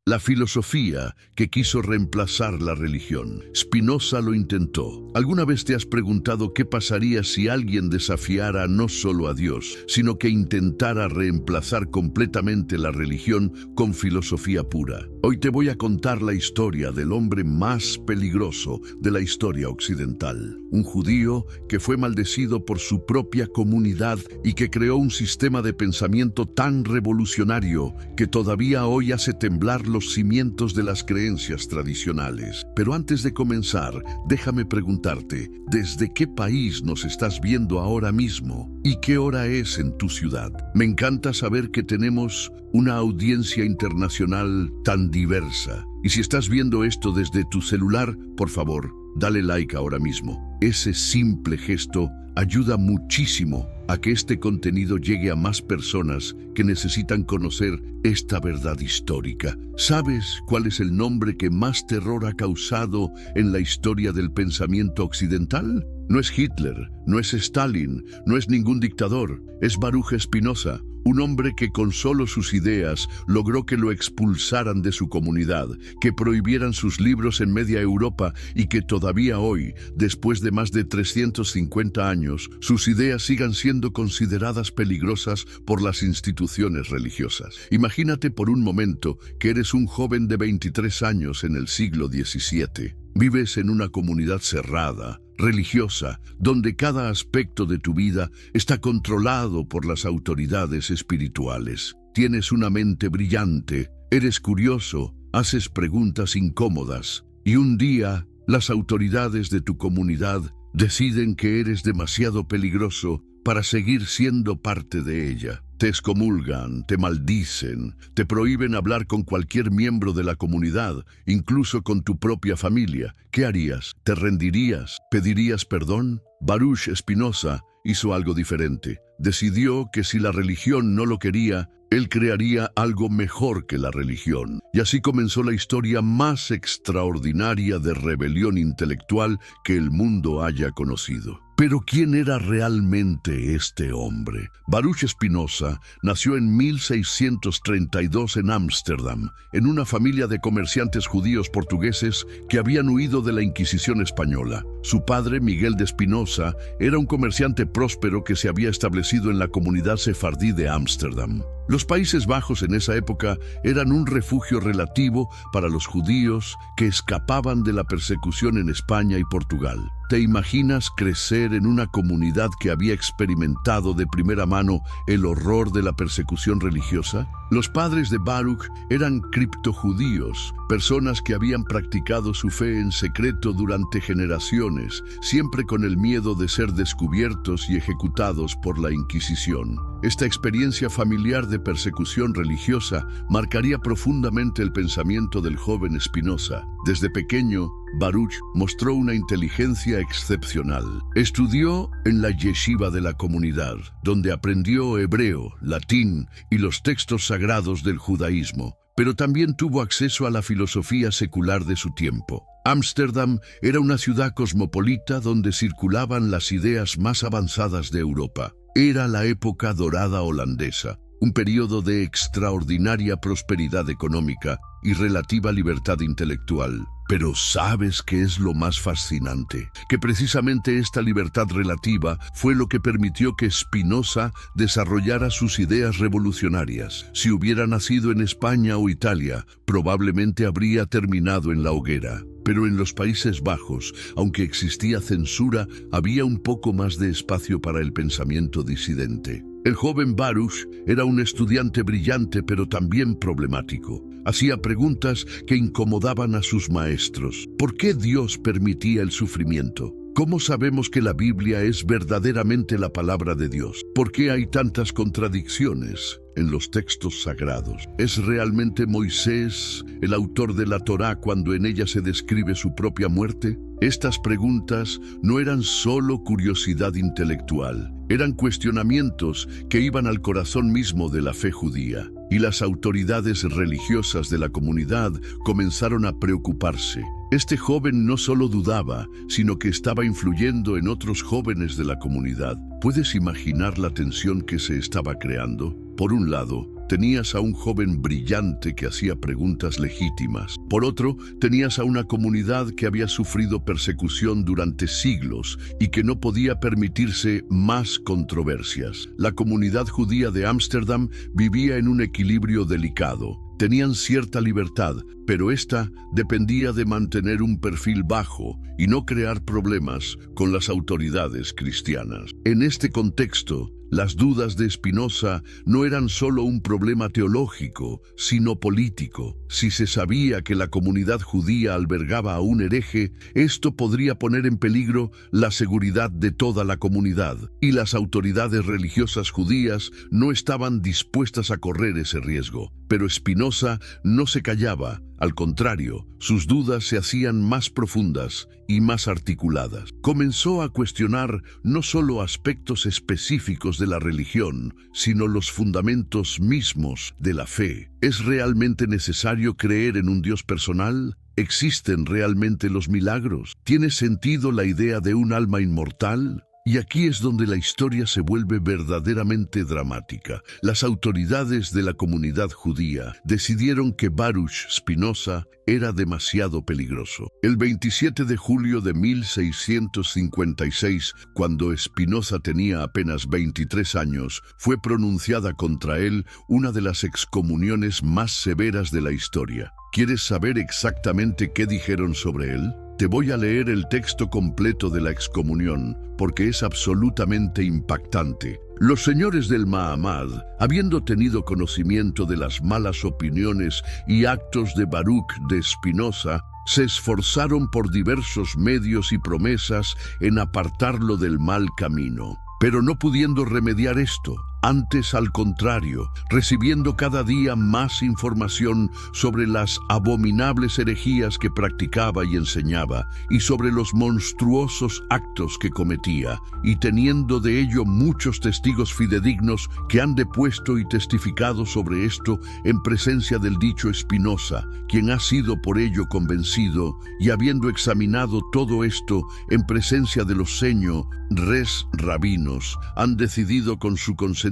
La filosofía que quiso reemplazar la religión. Spinoza lo intentó. ¿Alguna vez te has preguntado qué pasaría si alguien desafiara no solo a Dios, sino que intentara reemplazar completamente la religión con filosofía pura? Hoy te voy a contar la historia del hombre más peligroso de la historia occidental. Un judío que fue maldecido por su propia comunidad y que creó un sistema de pensamiento tan revolucionario que todavía hoy hace temblar los cimientos de las creencias tradicionales. Pero antes de comenzar, déjame preguntarte, ¿desde qué país nos estás viendo ahora mismo? ¿Y qué hora es en tu ciudad? Me encanta saber que tenemos una audiencia internacional tan diversa. Y si estás viendo esto desde tu celular, por favor, dale like ahora mismo. Ese simple gesto ayuda muchísimo a que este contenido llegue a más personas que necesitan conocer esta verdad histórica. ¿Sabes cuál es el nombre que más terror ha causado en la historia del pensamiento occidental? No es Hitler, no es Stalin, no es ningún dictador, es Baruch Spinoza, un hombre que con solo sus ideas logró que lo expulsaran de su comunidad, que prohibieran sus libros en media Europa y que todavía hoy, después de más de 350 años, sus ideas sigan siendo consideradas peligrosas por las instituciones religiosas. Imagínate por un momento que eres un joven de 23 años en el siglo XVII. Vives en una comunidad cerrada, religiosa, donde cada aspecto de tu vida está controlado por las autoridades espirituales. Tienes una mente brillante, eres curioso, haces preguntas incómodas, y un día las autoridades de tu comunidad deciden que eres demasiado peligroso para seguir siendo parte de ella. Te excomulgan, te maldicen, te prohíben hablar con cualquier miembro de la comunidad, incluso con tu propia familia. ¿Qué harías? ¿Te rendirías? ¿Pedirías perdón? Baruch Spinoza hizo algo diferente. Decidió que si la religión no lo quería, él crearía algo mejor que la religión. Y así comenzó la historia más extraordinaria de rebelión intelectual que el mundo haya conocido. Pero ¿quién era realmente este hombre? Baruch Spinoza nació en 1632 en Ámsterdam, en una familia de comerciantes judíos portugueses que habían huido de la Inquisición española. Su padre, Miguel de Spinoza, era un comerciante próspero que se había establecido en la comunidad sefardí de Ámsterdam. Los Países Bajos en esa época eran un refugio relativo para los judíos que escapaban de la persecución en España y Portugal. ¿Te imaginas crecer en una comunidad que había experimentado de primera mano el horror de la persecución religiosa? Los padres de Baruch eran criptojudíos, personas que habían practicado su fe en secreto durante generaciones, siempre con el miedo de ser descubiertos y ejecutados por la Inquisición. Esta experiencia familiar de persecución religiosa marcaría profundamente el pensamiento del joven Spinoza. Desde pequeño, Baruch mostró una inteligencia excepcional. Estudió en la yeshiva de la comunidad, donde aprendió hebreo, latín y los textos sagrados del judaísmo, pero también tuvo acceso a la filosofía secular de su tiempo. Ámsterdam era una ciudad cosmopolita donde circulaban las ideas más avanzadas de Europa. Era la época dorada holandesa, un periodo de extraordinaria prosperidad económica y relativa libertad intelectual. Pero ¿sabes qué es lo más fascinante? Que precisamente esta libertad relativa fue lo que permitió que Spinoza desarrollara sus ideas revolucionarias. Si hubiera nacido en España o Italia, probablemente habría terminado en la hoguera. Pero en los Países Bajos, aunque existía censura, había un poco más de espacio para el pensamiento disidente. El joven Baruch era un estudiante brillante pero también problemático. Hacía preguntas que incomodaban a sus maestros. ¿Por qué Dios permitía el sufrimiento? ¿Cómo sabemos que la Biblia es verdaderamente la palabra de Dios? ¿Por qué hay tantas contradicciones en los textos sagrados? ¿Es realmente Moisés el autor de la Torá cuando en ella se describe su propia muerte? Estas preguntas no eran solo curiosidad intelectual, eran cuestionamientos que iban al corazón mismo de la fe judía. Y las autoridades religiosas de la comunidad comenzaron a preocuparse. Este joven no solo dudaba, sino que estaba influyendo en otros jóvenes de la comunidad. ¿Puedes imaginar la tensión que se estaba creando? Por un lado, tenías a un joven brillante que hacía preguntas legítimas. Por otro, tenías a una comunidad que había sufrido persecución durante siglos y que no podía permitirse más controversias. La comunidad judía de Ámsterdam vivía en un equilibrio delicado. Tenían cierta libertad, pero esta dependía de mantener un perfil bajo y no crear problemas con las autoridades cristianas. En este contexto, las dudas de Spinoza no eran solo un problema teológico, sino político. Si se sabía que la comunidad judía albergaba a un hereje, esto podría poner en peligro la seguridad de toda la comunidad, y las autoridades religiosas judías no estaban dispuestas a correr ese riesgo. Pero Spinoza no se callaba. Al contrario, sus dudas se hacían más profundas y más articuladas. Comenzó a cuestionar no solo aspectos específicos de la religión, sino los fundamentos mismos de la fe. ¿Es realmente necesario creer en un Dios personal? ¿Existen realmente los milagros? ¿Tiene sentido la idea de un alma inmortal? Y aquí es donde la historia se vuelve verdaderamente dramática. Las autoridades de la comunidad judía decidieron que Baruch Spinoza era demasiado peligroso. El 27 de julio de 1656, cuando Spinoza tenía apenas 23 años, fue pronunciada contra él una de las excomuniones más severas de la historia. ¿Quieres saber exactamente qué dijeron sobre él? Te voy a leer el texto completo de la excomunión, porque es absolutamente impactante. Los señores del Mahamad, habiendo tenido conocimiento de las malas opiniones y actos de Baruch de Spinoza, se esforzaron por diversos medios y promesas en apartarlo del mal camino. Pero no pudiendo remediar esto, antes al contrario, recibiendo cada día más información sobre las abominables herejías que practicaba y enseñaba, y sobre los monstruosos actos que cometía, y teniendo de ello muchos testigos fidedignos que han depuesto y testificado sobre esto en presencia del dicho Spinoza, quien ha sido por ello convencido, y habiendo examinado todo esto en presencia de los res rabinos, han decidido con su consentimiento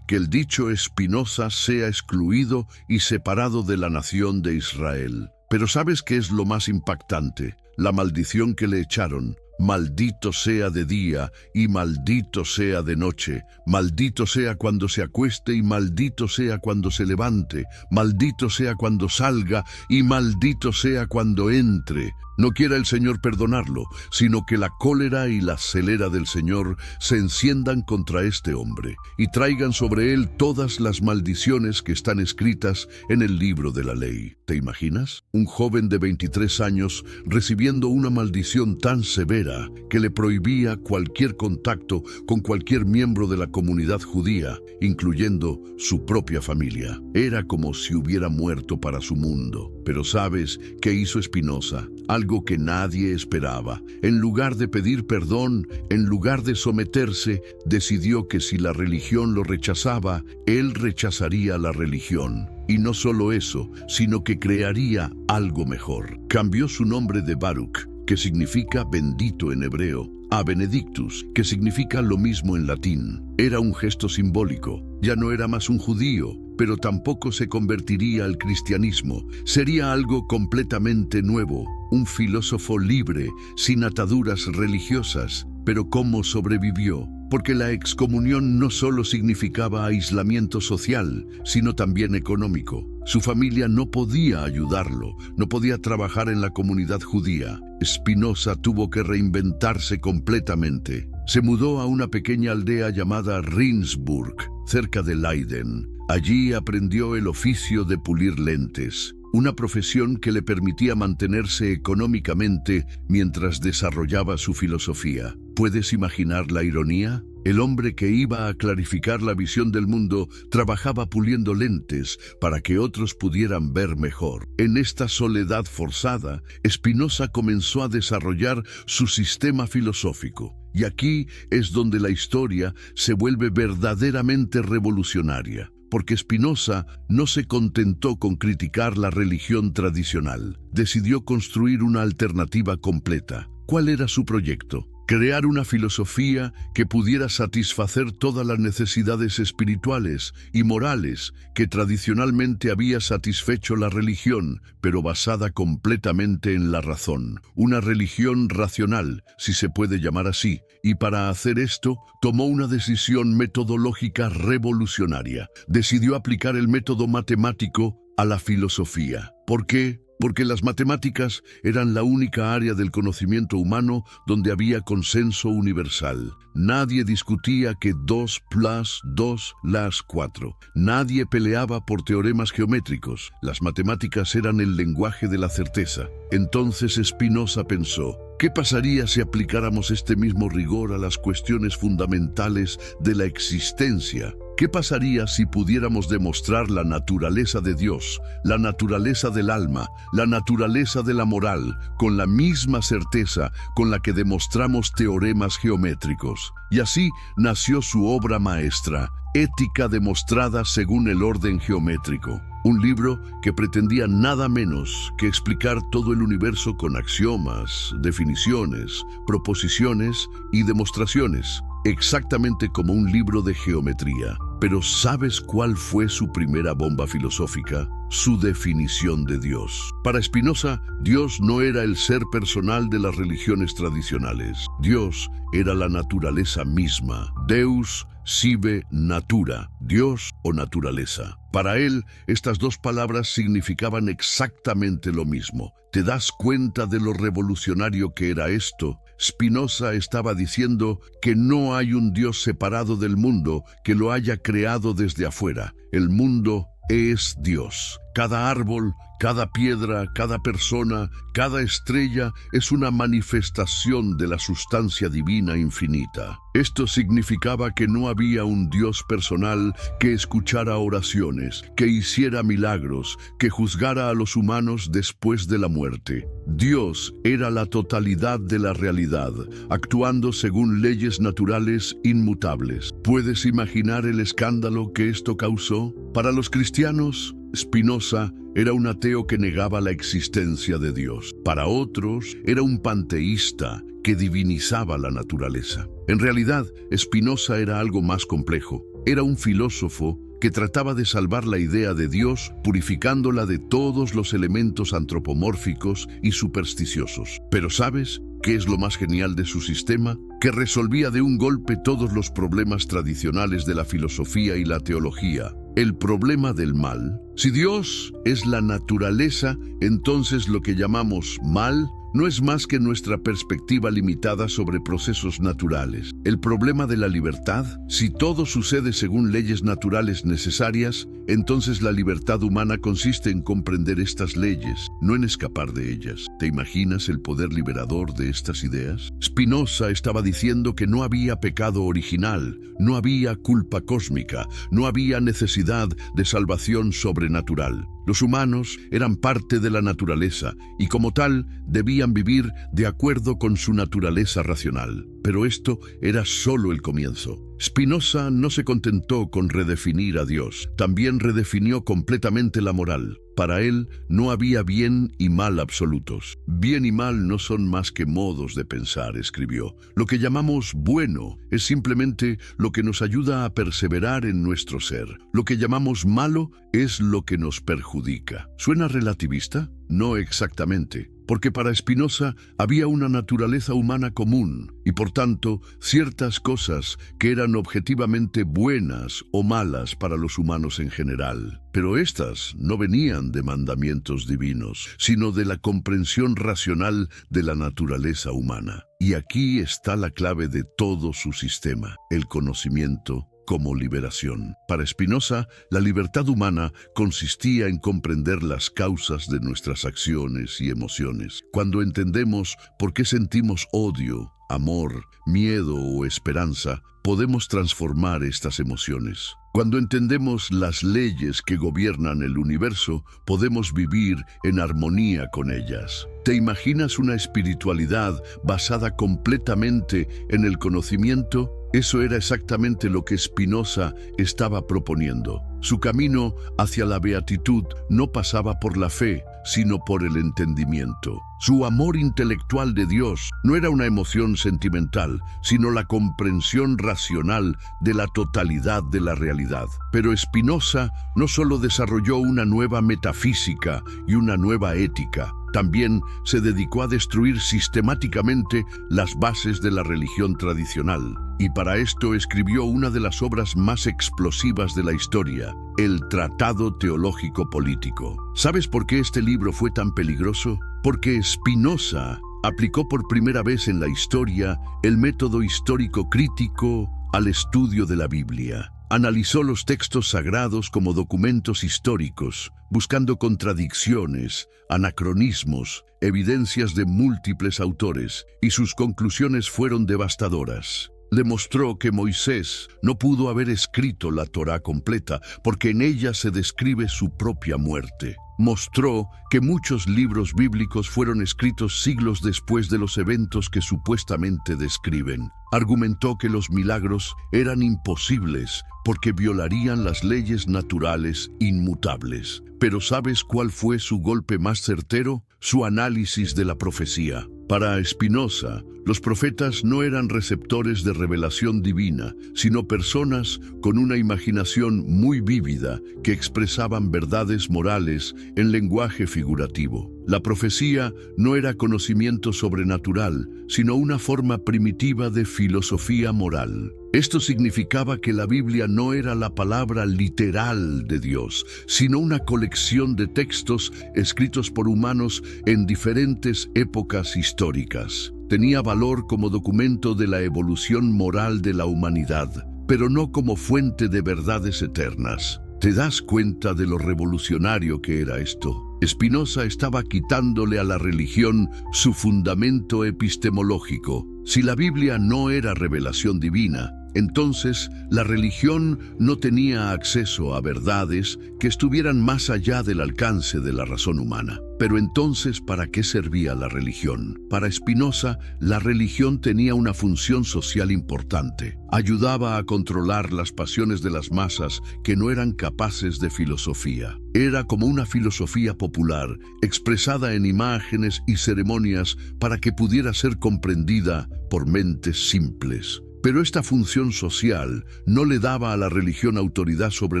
que el dicho Spinoza sea excluido y separado de la nación de Israel. Pero ¿sabes qué es lo más impactante? La maldición que le echaron. Maldito sea de día y maldito sea de noche, maldito sea cuando se acueste y maldito sea cuando se levante, maldito sea cuando salga y maldito sea cuando entre. No quiera el Señor perdonarlo, sino que la cólera y la celera del Señor se enciendan contra este hombre y traigan sobre él todas las maldiciones que están escritas en el libro de la ley. ¿Te imaginas? Un joven de 23 años recibiendo una maldición tan severa que le prohibía cualquier contacto con cualquier miembro de la comunidad judía, incluyendo su propia familia. Era como si hubiera muerto para su mundo. Pero ¿sabes qué hizo Spinoza? Algo que nadie esperaba. En lugar de pedir perdón, en lugar de someterse, decidió que si la religión lo rechazaba, él rechazaría la religión. Y no solo eso, sino que crearía algo mejor. Cambió su nombre de Baruch, que significa bendito en hebreo, a Benedictus, que significa lo mismo en latín. Era un gesto simbólico. Ya no era más un judío, pero tampoco se convertiría al cristianismo. Sería algo completamente nuevo, un filósofo libre, sin ataduras religiosas. Pero ¿cómo sobrevivió? Porque la excomunión no solo significaba aislamiento social, sino también económico. Su familia no podía ayudarlo, no podía trabajar en la comunidad judía. Spinoza tuvo que reinventarse completamente. Se mudó a una pequeña aldea llamada Rindsburg, cerca de Leiden. Allí aprendió el oficio de pulir lentes, una profesión que le permitía mantenerse económicamente mientras desarrollaba su filosofía. ¿Puedes imaginar la ironía? El hombre que iba a clarificar la visión del mundo trabajaba puliendo lentes para que otros pudieran ver mejor. En esta soledad forzada, Spinoza comenzó a desarrollar su sistema filosófico. Y aquí es donde la historia se vuelve verdaderamente revolucionaria. Porque Spinoza no se contentó con criticar la religión tradicional. Decidió construir una alternativa completa. ¿Cuál era su proyecto? Crear una filosofía que pudiera satisfacer todas las necesidades espirituales y morales que tradicionalmente había satisfecho la religión, pero basada completamente en la razón. Una religión racional, si se puede llamar así, y para hacer esto tomó una decisión metodológica revolucionaria. Decidió aplicar el método matemático a la filosofía. ¿Por qué? Porque las matemáticas eran la única área del conocimiento humano donde había consenso universal. Nadie discutía que 2 + 2 = 4. Nadie peleaba por teoremas geométricos. Las matemáticas eran el lenguaje de la certeza. Entonces Spinoza pensó: ¿qué pasaría si aplicáramos este mismo rigor a las cuestiones fundamentales de la existencia? ¿Qué pasaría si pudiéramos demostrar la naturaleza de Dios, la naturaleza del alma, la naturaleza de la moral, con la misma certeza con la que demostramos teoremas geométricos? Y así nació su obra maestra, Ética demostrada según el orden geométrico. Un libro que pretendía nada menos que explicar todo el universo con axiomas, definiciones, proposiciones y demostraciones, exactamente como un libro de geometría. Pero ¿sabes cuál fue su primera bomba filosófica? Su definición de Dios. Para Spinoza, Dios no era el ser personal de las religiones tradicionales. Dios era la naturaleza misma. Deus sive natura, Dios o naturaleza. Para él, estas dos palabras significaban exactamente lo mismo. ¿Te das cuenta de lo revolucionario que era esto? Spinoza estaba diciendo que no hay un Dios separado del mundo que lo haya creado desde afuera. El mundo es Dios. Cada árbol, cada piedra, cada persona, cada estrella es una manifestación de la sustancia divina infinita. Esto significaba que no había un Dios personal que escuchara oraciones, que hiciera milagros, que juzgara a los humanos después de la muerte. Dios era la totalidad de la realidad, actuando según leyes naturales inmutables. ¿Puedes imaginar el escándalo que esto causó? Para los cristianos, Spinoza era un ateo que negaba la existencia de Dios. Para otros, era un panteísta que divinizaba la naturaleza. En realidad, Spinoza era algo más complejo. Era un filósofo que trataba de salvar la idea de Dios purificándola de todos los elementos antropomórficos y supersticiosos. Pero ¿sabes qué es lo más genial de su sistema? Que resolvía de un golpe todos los problemas tradicionales de la filosofía y la teología. El problema del mal. Si Dios es la naturaleza, entonces lo que llamamos mal no es más que nuestra perspectiva limitada sobre procesos naturales. El problema de la libertad, si todo sucede según leyes naturales necesarias, entonces la libertad humana consiste en comprender estas leyes, no en escapar de ellas. ¿Te imaginas el poder liberador de estas ideas? Spinoza estaba diciendo que no había pecado original, no había culpa cósmica, no había necesidad de salvación sobrenatural. Los humanos eran parte de la naturaleza y como tal debían vivir de acuerdo con su naturaleza racional. Pero esto era solo el comienzo. Spinoza no se contentó con redefinir a Dios, también redefinió completamente la moral. Para él no había bien y mal absolutos. Bien y mal no son más que modos de pensar, escribió. Lo que llamamos bueno es simplemente lo que nos ayuda a perseverar en nuestro ser. Lo que llamamos malo es lo que nos perjudica. ¿Suena relativista? No exactamente. Porque para Spinoza había una naturaleza humana común y por tanto ciertas cosas que eran objetivamente buenas o malas para los humanos en general. Pero estas no venían de mandamientos divinos, sino de la comprensión racional de la naturaleza humana. Y aquí está la clave de todo su sistema, el conocimiento como liberación. Para Spinoza, la libertad humana consistía en comprender las causas de nuestras acciones y emociones. Cuando entendemos por qué sentimos odio, amor, miedo o esperanza, podemos transformar estas emociones. Cuando entendemos las leyes que gobiernan el universo, podemos vivir en armonía con ellas. ¿Te imaginas una espiritualidad basada completamente en el conocimiento? Eso era exactamente lo que Spinoza estaba proponiendo. Su camino hacia la beatitud no pasaba por la fe, sino por el entendimiento. Su amor intelectual de Dios no era una emoción sentimental, sino la comprensión racional de la totalidad de la realidad. Pero Spinoza no solo desarrolló una nueva metafísica y una nueva ética, también se dedicó a destruir sistemáticamente las bases de la religión tradicional. Y para esto escribió una de las obras más explosivas de la historia, el Tratado Teológico Político. ¿Sabes por qué este libro fue tan peligroso? Porque Spinoza aplicó por primera vez en la historia el método histórico crítico al estudio de la Biblia. Analizó los textos sagrados como documentos históricos, buscando contradicciones, anacronismos, evidencias de múltiples autores, y sus conclusiones fueron devastadoras. Demostró que Moisés no pudo haber escrito la Torá completa, porque en ella se describe su propia muerte. Mostró que muchos libros bíblicos fueron escritos siglos después de los eventos que supuestamente describen. Argumentó que los milagros eran imposibles porque violarían las leyes naturales inmutables. Pero ¿sabes cuál fue su golpe más certero? Su análisis de la profecía. Para Spinoza, los profetas no eran receptores de revelación divina, sino personas con una imaginación muy vívida que expresaban verdades morales en lenguaje figurativo. La profecía no era conocimiento sobrenatural, sino una forma primitiva de filosofía moral. Esto significaba que la Biblia no era la palabra literal de Dios, sino una colección de textos escritos por humanos en diferentes épocas históricas. Tenía valor como documento de la evolución moral de la humanidad, pero no como fuente de verdades eternas. ¿Te das cuenta de lo revolucionario que era esto? Spinoza estaba quitándole a la religión su fundamento epistemológico. Si la Biblia no era revelación divina, entonces la religión no tenía acceso a verdades que estuvieran más allá del alcance de la razón humana. Pero entonces, ¿para qué servía la religión? Para Spinoza, la religión tenía una función social importante. Ayudaba a controlar las pasiones de las masas que no eran capaces de filosofía. Era como una filosofía popular, expresada en imágenes y ceremonias para que pudiera ser comprendida por mentes simples. Pero esta función social no le daba a la religión autoridad sobre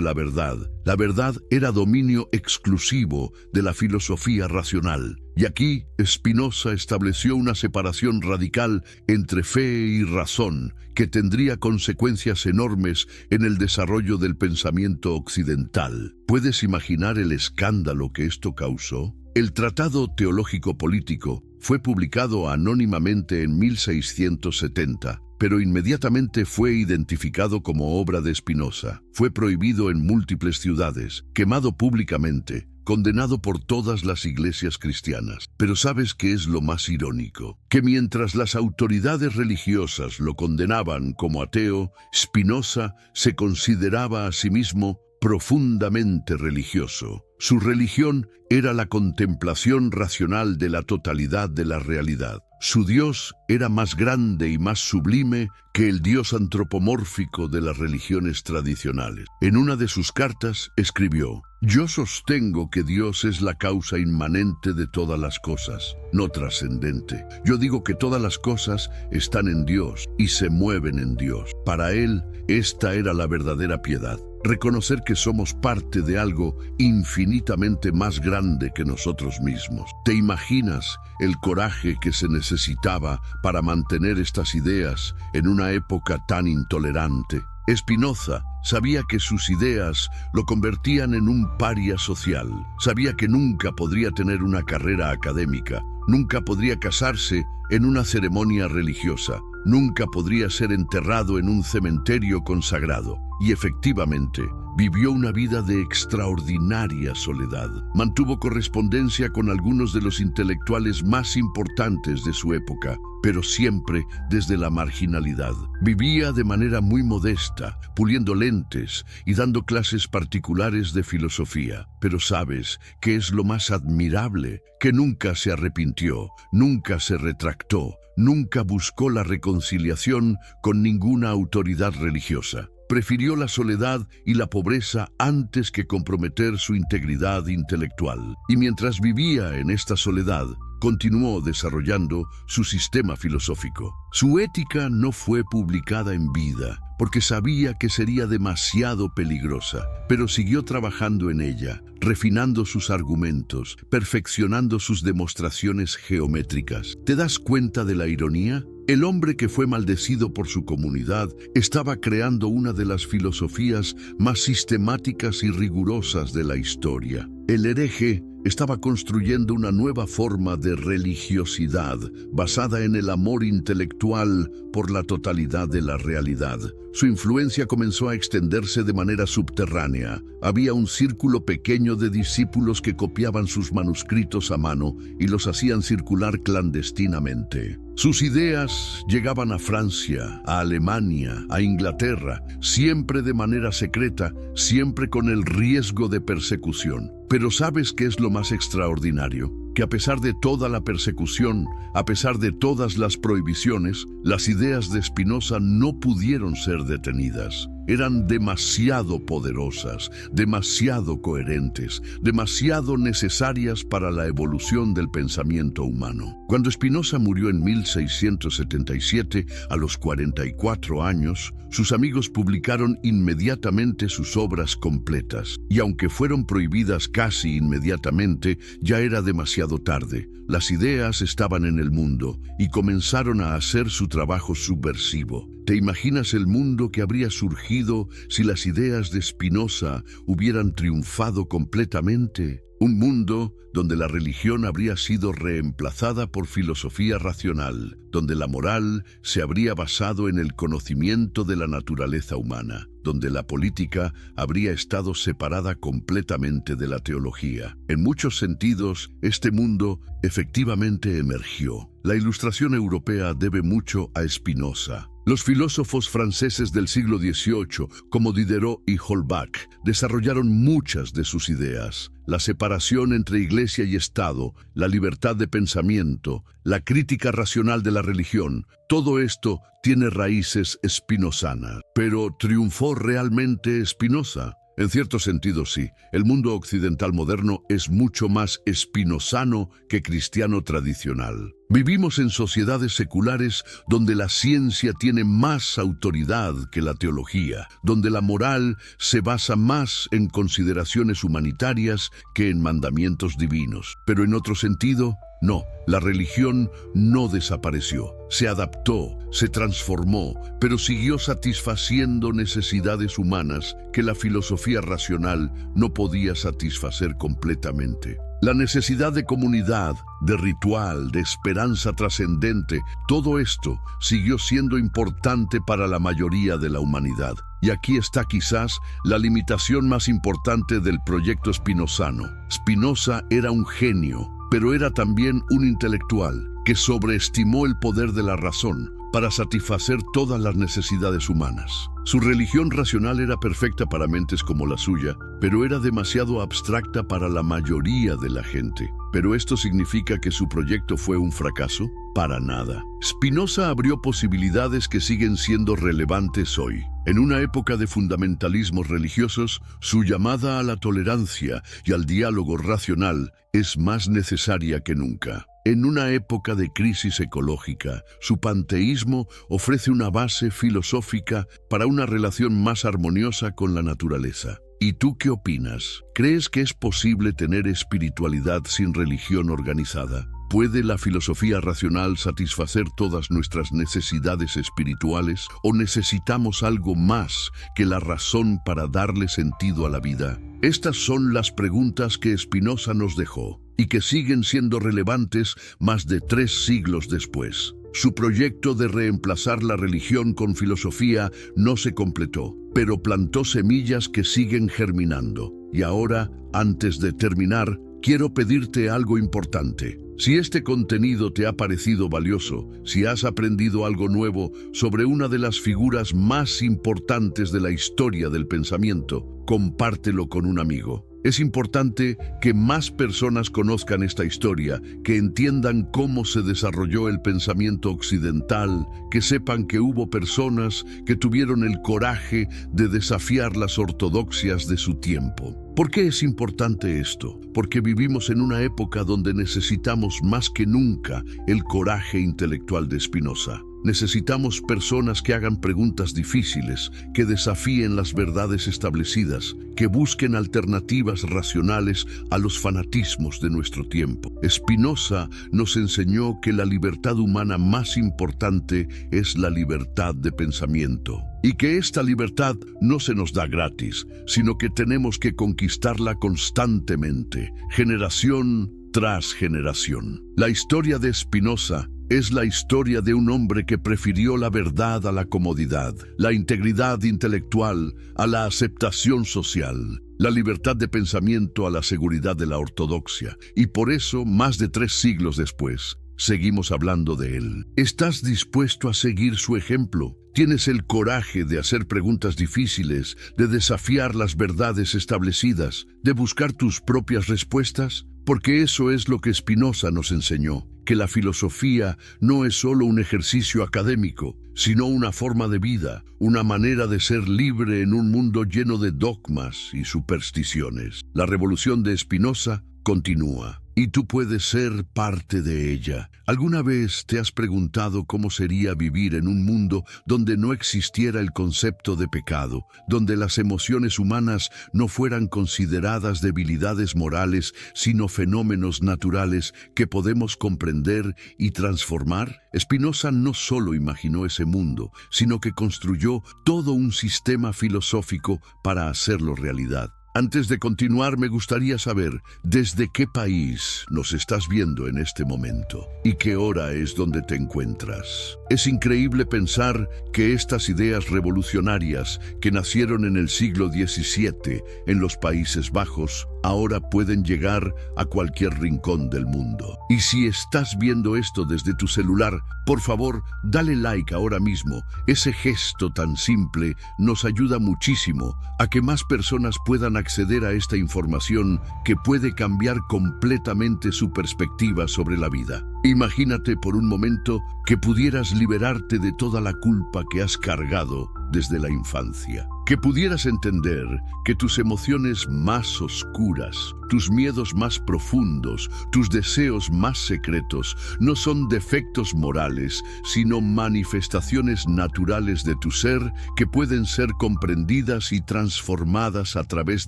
la verdad. La verdad era dominio exclusivo de la filosofía racional. Y aquí Spinoza estableció una separación radical entre fe y razón, que tendría consecuencias enormes en el desarrollo del pensamiento occidental. ¿Puedes imaginar el escándalo que esto causó? El Tratado Teológico Político fue publicado anónimamente en 1670. Pero inmediatamente fue identificado como obra de Spinoza. Fue prohibido en múltiples ciudades, quemado públicamente, condenado por todas las iglesias cristianas. Pero ¿sabes qué es lo más irónico? Que mientras las autoridades religiosas lo condenaban como ateo, Spinoza se consideraba a sí mismo profundamente religioso. Su religión era la contemplación racional de la totalidad de la realidad. Su Dios era más grande y más sublime que el Dios antropomórfico de las religiones tradicionales. En una de sus cartas escribió: «Yo sostengo que Dios es la causa inmanente de todas las cosas, no trascendente. Yo digo que todas las cosas están en Dios y se mueven en Dios». Para él, esta era la verdadera piedad. Reconocer que somos parte de algo infinitamente más grande que nosotros mismos. ¿Te imaginas el coraje que se necesitaba para mantener estas ideas en una época tan intolerante? Spinoza sabía que sus ideas lo convertían en un paria social. Sabía que nunca podría tener una carrera académica, nunca podría casarse en una ceremonia religiosa, nunca podría ser enterrado en un cementerio consagrado. Y efectivamente, vivió una vida de extraordinaria soledad. Mantuvo correspondencia con algunos de los intelectuales más importantes de su época, pero siempre desde la marginalidad. Vivía de manera muy modesta, puliendo lentes y dando clases particulares de filosofía. Pero ¿sabes qué es lo más admirable? Que nunca se arrepintió, nunca se retractó, nunca buscó la reconciliación con ninguna autoridad religiosa. Prefirió la soledad y la pobreza antes que comprometer su integridad intelectual. Y mientras vivía en esta soledad, continuó desarrollando su sistema filosófico. Su ética no fue publicada en vida, porque sabía que sería demasiado peligrosa, pero siguió trabajando en ella, refinando sus argumentos, perfeccionando sus demostraciones geométricas. ¿Te das cuenta de la ironía? El hombre que fue maldecido por su comunidad estaba creando una de las filosofías más sistemáticas y rigurosas de la historia. El hereje estaba construyendo una nueva forma de religiosidad basada en el amor intelectual por la totalidad de la realidad. Su influencia comenzó a extenderse de manera subterránea. Había un círculo pequeño de discípulos que copiaban sus manuscritos a mano y los hacían circular clandestinamente. Sus ideas llegaban a Francia, a Alemania, a Inglaterra, siempre de manera secreta, siempre con el riesgo de persecución. Pero ¿sabes qué es lo más extraordinario? Que a pesar de toda la persecución, a pesar de todas las prohibiciones, las ideas de Spinoza no pudieron ser detenidas. Eran demasiado poderosas, demasiado coherentes, demasiado necesarias para la evolución del pensamiento humano. Cuando Spinoza murió en 1677, a los 44 años, sus amigos publicaron inmediatamente sus obras completas. Y aunque fueron prohibidas casi inmediatamente, ya era demasiado tarde. Las ideas estaban en el mundo y comenzaron a hacer su trabajo subversivo. ¿Te imaginas el mundo que habría surgido si las ideas de Spinoza hubieran triunfado completamente? Un mundo donde la religión habría sido reemplazada por filosofía racional, donde la moral se habría basado en el conocimiento de la naturaleza humana, donde la política habría estado separada completamente de la teología. En muchos sentidos, este mundo efectivamente emergió. La Ilustración europea debe mucho a Spinoza. Los filósofos franceses del siglo XVIII, como Diderot y Holbach, desarrollaron muchas de sus ideas. La separación entre iglesia y Estado, la libertad de pensamiento, la crítica racional de la religión, todo esto tiene raíces spinozanas. Pero ¿triunfó realmente Spinoza? En cierto sentido sí. El mundo occidental moderno es mucho más spinozano que cristiano tradicional. Vivimos en sociedades seculares donde la ciencia tiene más autoridad que la teología, donde la moral se basa más en consideraciones humanitarias que en mandamientos divinos. Pero en otro sentido, no, la religión no desapareció, se adaptó, se transformó, pero siguió satisfaciendo necesidades humanas que la filosofía racional no podía satisfacer completamente. La necesidad de comunidad, de ritual, de esperanza trascendente, todo esto siguió siendo importante para la mayoría de la humanidad. Y aquí está quizás la limitación más importante del proyecto spinozano. Spinoza era un genio, pero era también un intelectual que sobreestimó el poder de la razón para satisfacer todas las necesidades humanas. Su religión racional era perfecta para mentes como la suya, pero era demasiado abstracta para la mayoría de la gente. ¿Pero esto significa que su proyecto fue un fracaso? Para nada. Spinoza abrió posibilidades que siguen siendo relevantes hoy. En una época de fundamentalismos religiosos, su llamada a la tolerancia y al diálogo racional es más necesaria que nunca. En una época de crisis ecológica, su panteísmo ofrece una base filosófica para una relación más armoniosa con la naturaleza. ¿Y tú qué opinas? ¿Crees que es posible tener espiritualidad sin religión organizada? ¿Puede la filosofía racional satisfacer todas nuestras necesidades espirituales o necesitamos algo más que la razón para darle sentido a la vida? Estas son las preguntas que Spinoza nos dejó y que siguen siendo relevantes más de 3 siglos después. Su proyecto de reemplazar la religión con filosofía no se completó, pero plantó semillas que siguen germinando. Y ahora, antes de terminar, quiero pedirte algo importante. Si este contenido te ha parecido valioso, si has aprendido algo nuevo sobre una de las figuras más importantes de la historia del pensamiento, compártelo con un amigo. Es importante que más personas conozcan esta historia, que entiendan cómo se desarrolló el pensamiento occidental, que sepan que hubo personas que tuvieron el coraje de desafiar las ortodoxias de su tiempo. ¿Por qué es importante esto? Porque vivimos en una época donde necesitamos más que nunca el coraje intelectual de Spinoza. Necesitamos personas que hagan preguntas difíciles, que desafíen las verdades establecidas, que busquen alternativas racionales a los fanatismos de nuestro tiempo. Spinoza nos enseñó que la libertad humana más importante es la libertad de pensamiento, y que esta libertad no se nos da gratis, sino que tenemos que conquistarla constantemente, generación tras generación. La historia de Spinoza es la historia de un hombre que prefirió la verdad a la comodidad, la integridad intelectual a la aceptación social, la libertad de pensamiento a la seguridad de la ortodoxia, y por eso, más de 3 siglos después, seguimos hablando de él. ¿Estás dispuesto a seguir su ejemplo? ¿Tienes el coraje de hacer preguntas difíciles, de desafiar las verdades establecidas, de buscar tus propias respuestas? Porque eso es lo que Spinoza nos enseñó, que la filosofía no es solo un ejercicio académico, sino una forma de vida, una manera de ser libre en un mundo lleno de dogmas y supersticiones. La revolución de Spinoza continúa, y tú puedes ser parte de ella. ¿Alguna vez te has preguntado cómo sería vivir en un mundo donde no existiera el concepto de pecado, donde las emociones humanas no fueran consideradas debilidades morales, sino fenómenos naturales que podemos comprender y transformar? Spinoza no solo imaginó ese mundo, sino que construyó todo un sistema filosófico para hacerlo realidad. Antes de continuar, me gustaría saber desde qué país nos estás viendo en este momento y qué hora es donde te encuentras. Es increíble pensar que estas ideas revolucionarias que nacieron en el siglo XVII en los Países Bajos ahora pueden llegar a cualquier rincón del mundo. Y si estás viendo esto desde tu celular, por favor, dale like ahora mismo. Ese gesto tan simple nos ayuda muchísimo a que más personas puedan acceder a esta información que puede cambiar completamente su perspectiva sobre la vida. Imagínate por un momento que pudieras liberarte de toda la culpa que has cargado desde la infancia. Que pudieras entender que tus emociones más oscuras, tus miedos más profundos, tus deseos más secretos, no son defectos morales, sino manifestaciones naturales de tu ser que pueden ser comprendidas y transformadas a través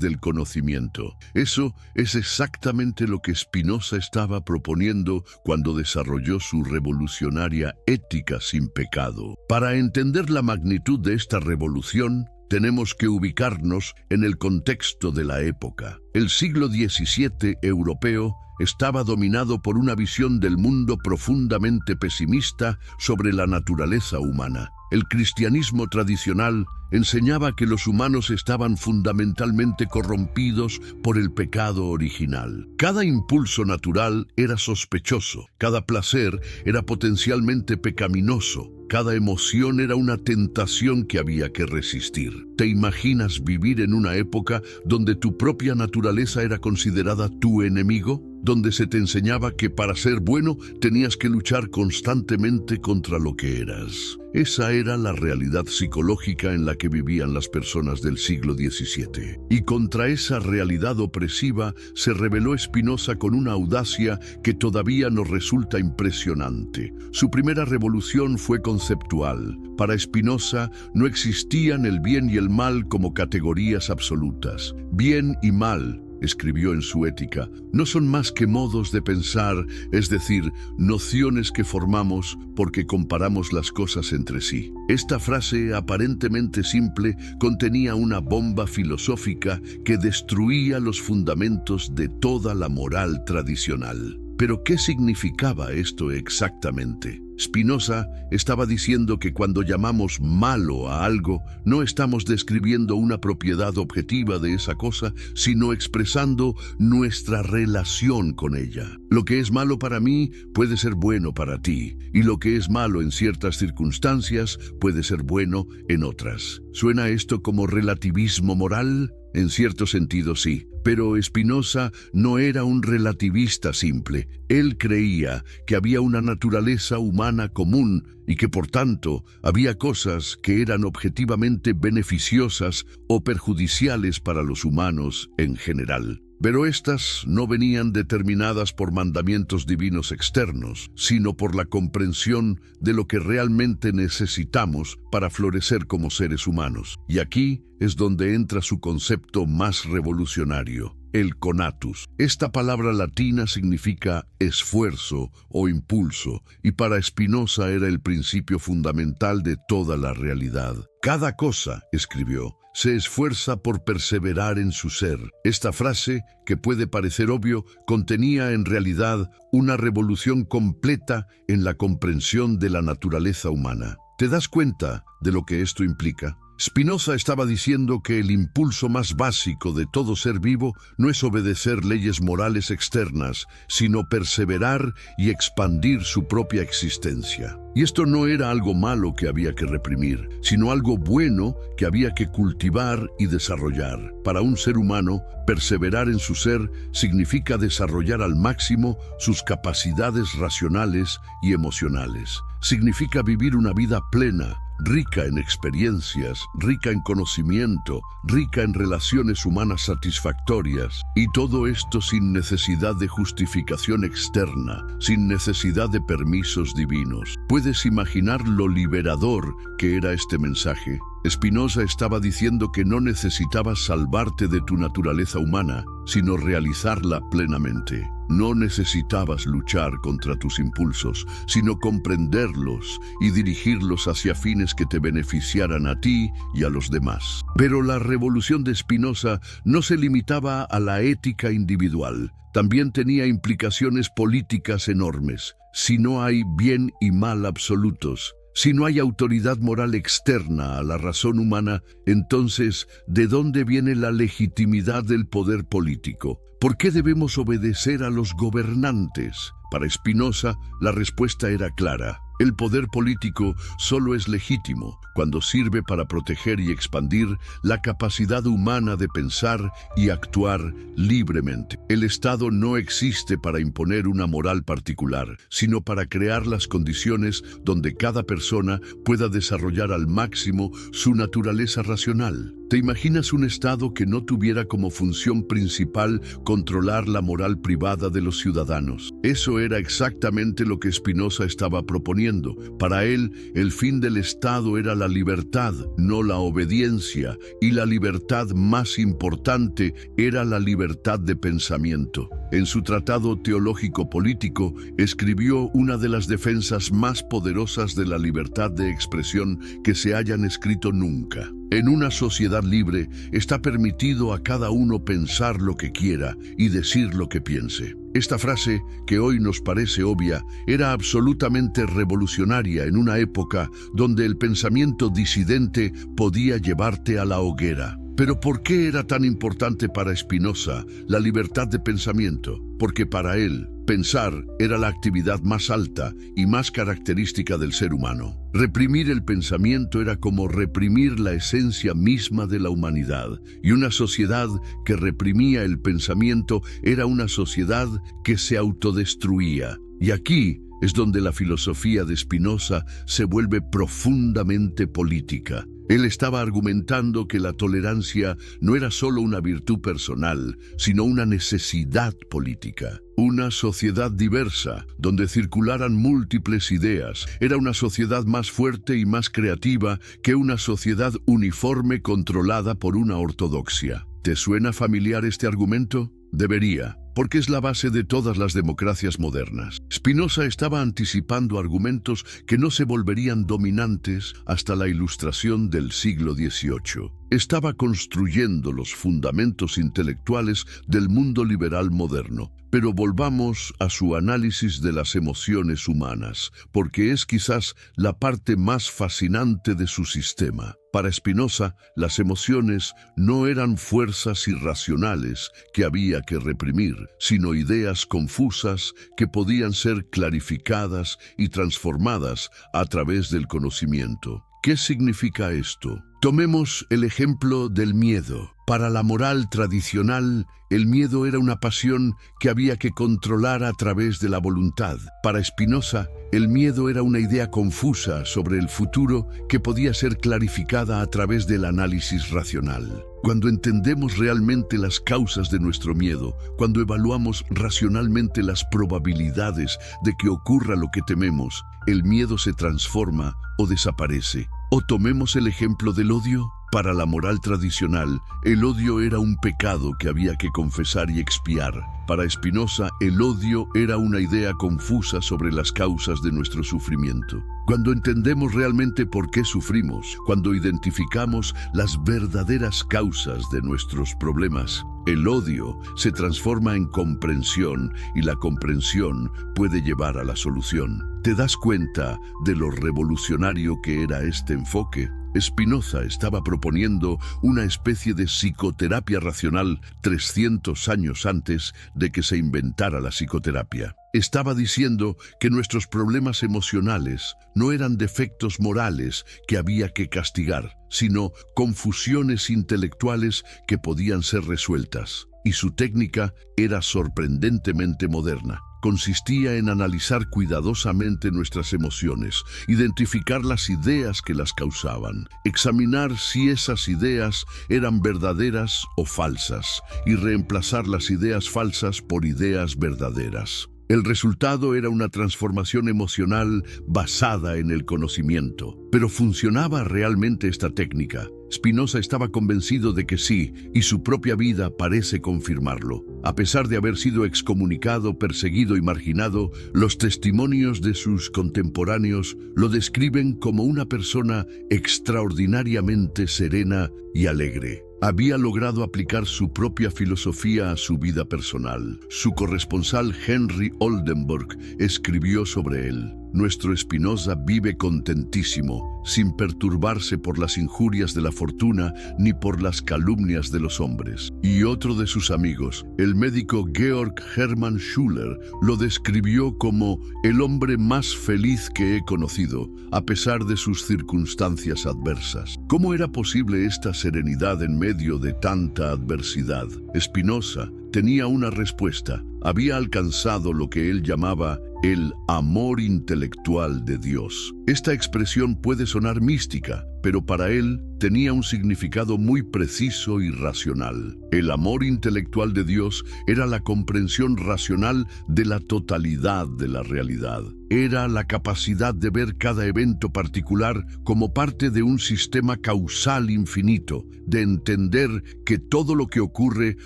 del conocimiento. Eso es exactamente lo que Spinoza estaba proponiendo cuando desarrolló su revolucionaria ética sin pecado. Para entender la magnitud de esta revolución, tenemos que ubicarnos en el contexto de la época. El siglo XVII europeo estaba dominado por una visión del mundo profundamente pesimista sobre la naturaleza humana. El cristianismo tradicional enseñaba que los humanos estaban fundamentalmente corrompidos por el pecado original. Cada impulso natural era sospechoso, cada placer era potencialmente pecaminoso, cada emoción era una tentación que había que resistir. ¿Te imaginas vivir en una época donde tu propia naturaleza era considerada tu enemigo? Donde se te enseñaba que para ser bueno tenías que luchar constantemente contra lo que eras. Esa era la realidad psicológica en la que vivían las personas del siglo XVII. Y contra esa realidad opresiva se rebeló Spinoza con una audacia que todavía nos resulta impresionante. Su primera revolución fue conceptual. Para Spinoza no existían el bien y el mal como categorías absolutas. Bien y mal, escribió en su Ética, no son más que modos de pensar, es decir, nociones que formamos porque comparamos las cosas entre sí. Esta frase aparentemente simple contenía una bomba filosófica que destruía los fundamentos de toda la moral tradicional. ¿Pero qué significaba esto exactamente? Spinoza estaba diciendo que cuando llamamos malo a algo, no estamos describiendo una propiedad objetiva de esa cosa, sino expresando nuestra relación con ella. Lo que es malo para mí puede ser bueno para ti, y lo que es malo en ciertas circunstancias puede ser bueno en otras. ¿Suena esto como relativismo moral? En cierto sentido sí, Pero Spinoza no era un relativista simple. Él creía que había una naturaleza humana común y que por tanto había cosas que eran objetivamente beneficiosas o perjudiciales para los humanos en general. Pero estas no venían determinadas por mandamientos divinos externos, sino por la comprensión de lo que realmente necesitamos para florecer como seres humanos. Y aquí es donde entra su concepto más revolucionario, el conatus. Esta palabra latina significa esfuerzo o impulso, y para Spinoza era el principio fundamental de toda la realidad. Cada cosa, escribió, se esfuerza por perseverar en su ser. Esta frase, que puede parecer obvio, contenía en realidad una revolución completa en la comprensión de la naturaleza humana. ¿Te das cuenta de lo que esto implica? Spinoza estaba diciendo que el impulso más básico de todo ser vivo no es obedecer leyes morales externas, sino perseverar y expandir su propia existencia. Y esto no era algo malo que había que reprimir, sino algo bueno que había que cultivar y desarrollar. Para un ser humano, perseverar en su ser significa desarrollar al máximo sus capacidades racionales y emocionales. Significa vivir una vida plena, rica en experiencias, rica en conocimiento, rica en relaciones humanas satisfactorias, y todo esto sin necesidad de justificación externa, sin necesidad de permisos divinos. ¿Puedes imaginar lo liberador que era este mensaje? Spinoza estaba diciendo que no necesitabas salvarte de tu naturaleza humana, sino realizarla plenamente. No necesitabas luchar contra tus impulsos, sino comprenderlos y dirigirlos hacia fines que te beneficiaran a ti y a los demás. Pero la revolución de Spinoza no se limitaba a la ética individual. También tenía implicaciones políticas enormes. Si no hay bien y mal absolutos, si no hay autoridad moral externa a la razón humana, entonces, ¿de dónde viene la legitimidad del poder político? ¿Por qué debemos obedecer a los gobernantes? Para Spinoza, la respuesta era clara. El poder político solo es legítimo cuando sirve para proteger y expandir la capacidad humana de pensar y actuar libremente. El Estado no existe para imponer una moral particular, sino para crear las condiciones donde cada persona pueda desarrollar al máximo su naturaleza racional. ¿Te imaginas un Estado que no tuviera como función principal controlar la moral privada de los ciudadanos? Eso era exactamente lo que Spinoza estaba proponiendo. Para él, el fin del Estado era la libertad, no la obediencia, y la libertad más importante era la libertad de pensamiento. En su tratado teológico-político, escribió una de las defensas más poderosas de la libertad de expresión que se hayan escrito nunca. En una sociedad libre, está permitido a cada uno pensar lo que quiera y decir lo que piense. Esta frase, que hoy nos parece obvia, era absolutamente revolucionaria en una época donde el pensamiento disidente podía llevarte a la hoguera. Pero ¿por qué era tan importante para Spinoza la libertad de pensamiento? Porque para él, pensar era la actividad más alta y más característica del ser humano. Reprimir el pensamiento era como reprimir la esencia misma de la humanidad, y una sociedad que reprimía el pensamiento era una sociedad que se autodestruía. Y aquí es donde la filosofía de Spinoza se vuelve profundamente política. Él estaba argumentando que la tolerancia no era solo una virtud personal, sino una necesidad política. Una sociedad diversa, donde circularan múltiples ideas, era una sociedad más fuerte y más creativa que una sociedad uniforme controlada por una ortodoxia. ¿Te suena familiar este argumento? Debería, porque es la base de todas las democracias modernas. Spinoza estaba anticipando argumentos que no se volverían dominantes hasta la Ilustración del siglo XVIII. Estaba construyendo los fundamentos intelectuales del mundo liberal moderno. Pero volvamos a su análisis de las emociones humanas, porque es quizás la parte más fascinante de su sistema. Para Spinoza, las emociones no eran fuerzas irracionales que había que reprimir, sino ideas confusas que podían ser clarificadas y transformadas a través del conocimiento. ¿Qué significa esto? Tomemos el ejemplo del miedo. Para la moral tradicional, el miedo era una pasión que había que controlar a través de la voluntad. Para Spinoza, el miedo era una idea confusa sobre el futuro que podía ser clarificada a través del análisis racional. Cuando entendemos realmente las causas de nuestro miedo, cuando evaluamos racionalmente las probabilidades de que ocurra lo que tememos, el miedo se transforma o desaparece. O tomemos el ejemplo del odio. Para la moral tradicional, el odio era un pecado que había que confesar y expiar. Para Spinoza, el odio era una idea confusa sobre las causas de nuestro sufrimiento. Cuando entendemos realmente por qué sufrimos, cuando identificamos las verdaderas causas de nuestros problemas, el odio se transforma en comprensión y la comprensión puede llevar a la solución. ¿Te das cuenta de lo revolucionario que era este enfoque? Spinoza estaba proponiendo una especie de psicoterapia racional 300 años antes de que se inventara la psicoterapia. Estaba diciendo que nuestros problemas emocionales no eran defectos morales que había que castigar, sino confusiones intelectuales que podían ser resueltas. Y su técnica era sorprendentemente moderna. Consistía en analizar cuidadosamente nuestras emociones, identificar las ideas que las causaban, examinar si esas ideas eran verdaderas o falsas, y reemplazar las ideas falsas por ideas verdaderas. El resultado era una transformación emocional basada en el conocimiento. ¿Pero funcionaba realmente esta técnica? Spinoza estaba convencido de que sí, y su propia vida parece confirmarlo. A pesar de haber sido excomunicado, perseguido y marginado, los testimonios de sus contemporáneos lo describen como una persona extraordinariamente serena y alegre. Había logrado aplicar su propia filosofía a su vida personal. Su corresponsal Henry Oldenburg escribió sobre él: nuestro Spinoza vive contentísimo, sin perturbarse por las injurias de la fortuna ni por las calumnias de los hombres. Y otro de sus amigos, el médico Georg Hermann Schuller, lo describió como el hombre más feliz que he conocido, a pesar de sus circunstancias adversas. ¿Cómo era posible esta serenidad en medio de tanta adversidad? Spinoza tenía una respuesta. Había alcanzado lo que él llamaba el amor intelectual de Dios. Esta expresión puede sonar mística, pero para él tenía un significado muy preciso y racional. El amor intelectual de Dios era la comprensión racional de la totalidad de la realidad. Era la capacidad de ver cada evento particular como parte de un sistema causal infinito, de entender que todo lo que ocurre